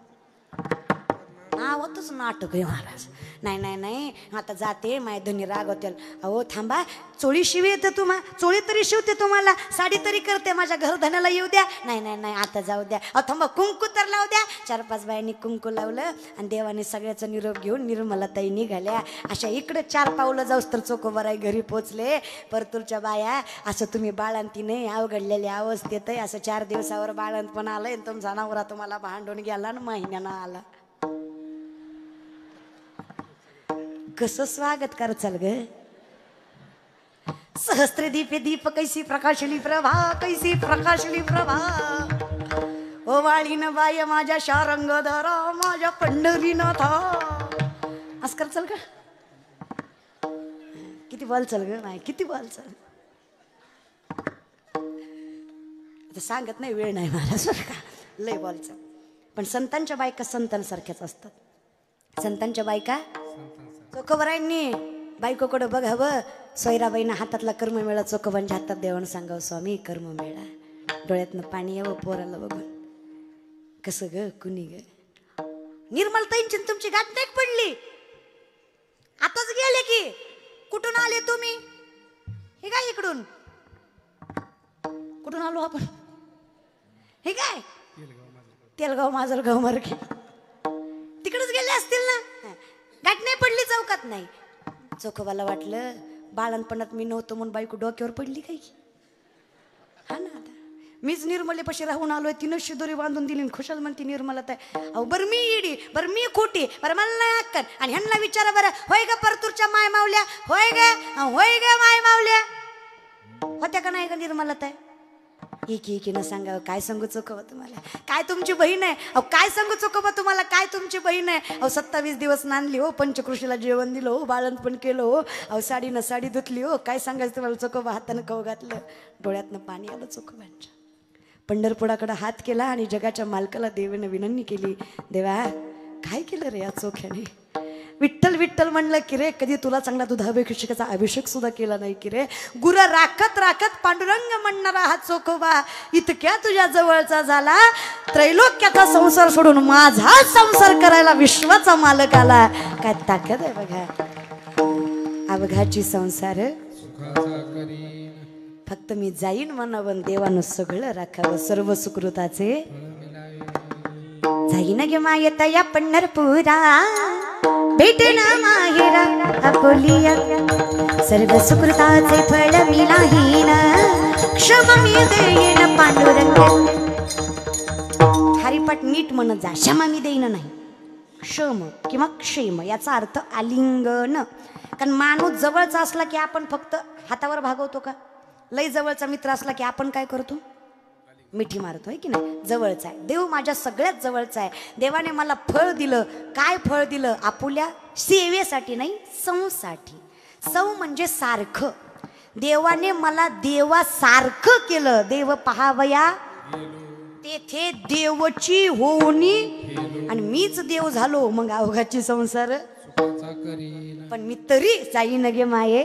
नावातच नाटक आहे महाराज. नाही आता जाते, माय धनी रागवत्याल. अहो थांबा, चोळी शिवी येते तुम्हा, चोळी तरी शिवते तुम्हाला, साडी तरी करते, माझ्या घरधण्याला येऊ द्या. नाही आता जाऊ द्या. अहो थांबा, कुंकू तर लावू द्या. 4-5 बायांनी कुंकू लावलं आणि देवाने सगळ्याचा निरोप घेऊन निर्मलाताई निघाल्या. अशा इकडे 4 पावलं जाऊस तर चोखोबाराई घरी पोचले. परतूरच्या बाया, असं तुम्ही बाळंती नाही अवघडलेल्या अवस्थेत आहे, असं 4 दिवसावर बाळंत पण आलंय, तुमचा नवरा तुम्हाला भांडून गेला आणि महिन्यानं आला. कसं स्वागत करचाल ग? सहस्त्र दीपे दीप कैसी प्रकाशली प्रभा, कैसी प्रकाशली प्रभा. ओ वाळीन बाय माझ्या शारंग धरा, माझ्या पंढरीनाथा. असं करचाल का? किती बॉल चल ग नाही, किती बॉल चल. आता सांगत नाही, वेळ नाही मला सर का, लय बॉल चल. पण संतांच्या बायका संतांसारख्याच असतात. संतांच्या बायका चोखोबारायांनी बायकोकडं बघावं. सोयराबाईनं हातातला कर्ममेळा चोखोबांच्या हातात देवानं सांगावं, स्वामी कर्ममेळा. डोळ्यातनं पाणी यावं पोराला बघून. कसं ग कुणी ग? निर्मलताईंची तुमची गाठ नाही पडली, आताच गेले की. कुठून आले तुम्ही? हे काय इकडून? कुठून आलो आपण? हे काय तेलगाव माजलगाव मार्गे तिकडेच गेले असतील ना. गाठ नाही पडली चौकात. नाही, चोखोबाला वाटलं बाळणपणात मी नव्हतो म्हणून बायको डोक्यावर पडली काय की. हा ना, आता मीच निर्मलेपाशी राहून आलोय, तिनं शिदोरी बांधून दिली. खुशाल म्हणती निर्मलाताई, अहो बरं मी इडी, बरं मी खोटी, बरं मला नाही अक्कल. आणि ह्यांना विचारा बरं, होय ग परतूरच्या माय मावल्या, होय ग माय मावल्या होत्या का नाही का निर्मलाताई? एकीनं सांगावं. काय सांगू चोखोबा तुम्हाला, काय तुमची बहीण आहे. अहो काय सांगू चोखोबा तुम्हाला, काय तुमची बहीण आहे. अहो 27 दिवस नांदली हो, पंचकृषीला जेवण दिलं हो, बाळंतपण केलं हो. अहो साडीनं साडी धुतली हो. काय सांगायचं तुम्हाला चोखोबा. हातानं खाऊ घातलं, डोळ्यातनं पाणी आलं चोखोबांच्या. पंढरपुराकडे हात केला आणि जगाच्या मालकाला देवानं विनंती केली, देवा काय केलं रे या चोख्याने. विठ्ठल विठ्ठल म्हणलं की रे, कधी तुला चांगला दुधाभिषेकाचा अभिषेक सुद्धा केला नाही की रे. गुर राखत राखत पांडुरंग म्हणणारा हा चोखोबा इतक्या तुझ्या जवळचा झाला, त्रैलोक्याचा संसार सोडून माझा संसार करायला विश्वाचा मालक आला. काय ताकद आहे बघा. अवघाची संसार फक्त मी जाईन म्हणावं, देवानं सगळं राखावं, सर्व सुकृताचे जाईन गे मायेता या पंढरपुरा, भेटना माहेरा अकोलिया, सर्व सुकृताचे फळ मिलाहीन, क्षमा मी देईन पांडुरंग. हरिपाठ नीट म्हणत जा, क्षमा मी देईन नाही, क्षम किंवा क्षेम याचा अर्थ आलिंगन. कारण माणूस जवळचा असला की आपण फक्त हातावर भागवतो का? लय जवळचा मित्र असला की आपण काय करतो? मिठी मारतोय की नाही. जवळचा आहे देव, माझ्या सगळ्यात जवळचा आहे. देवाने मला फळ दिलं. काय फळ दिलं? आपुल्या सेवेसाठी नाही, सौसाठी. सौ म्हणजे सारखं. देवाने मला देवासारखं केलं. देव पहावया तेथे देवची होऊनी, आणि मीच देव झालो. मग अवघाची संसार पण मी तरी जाईन गे माये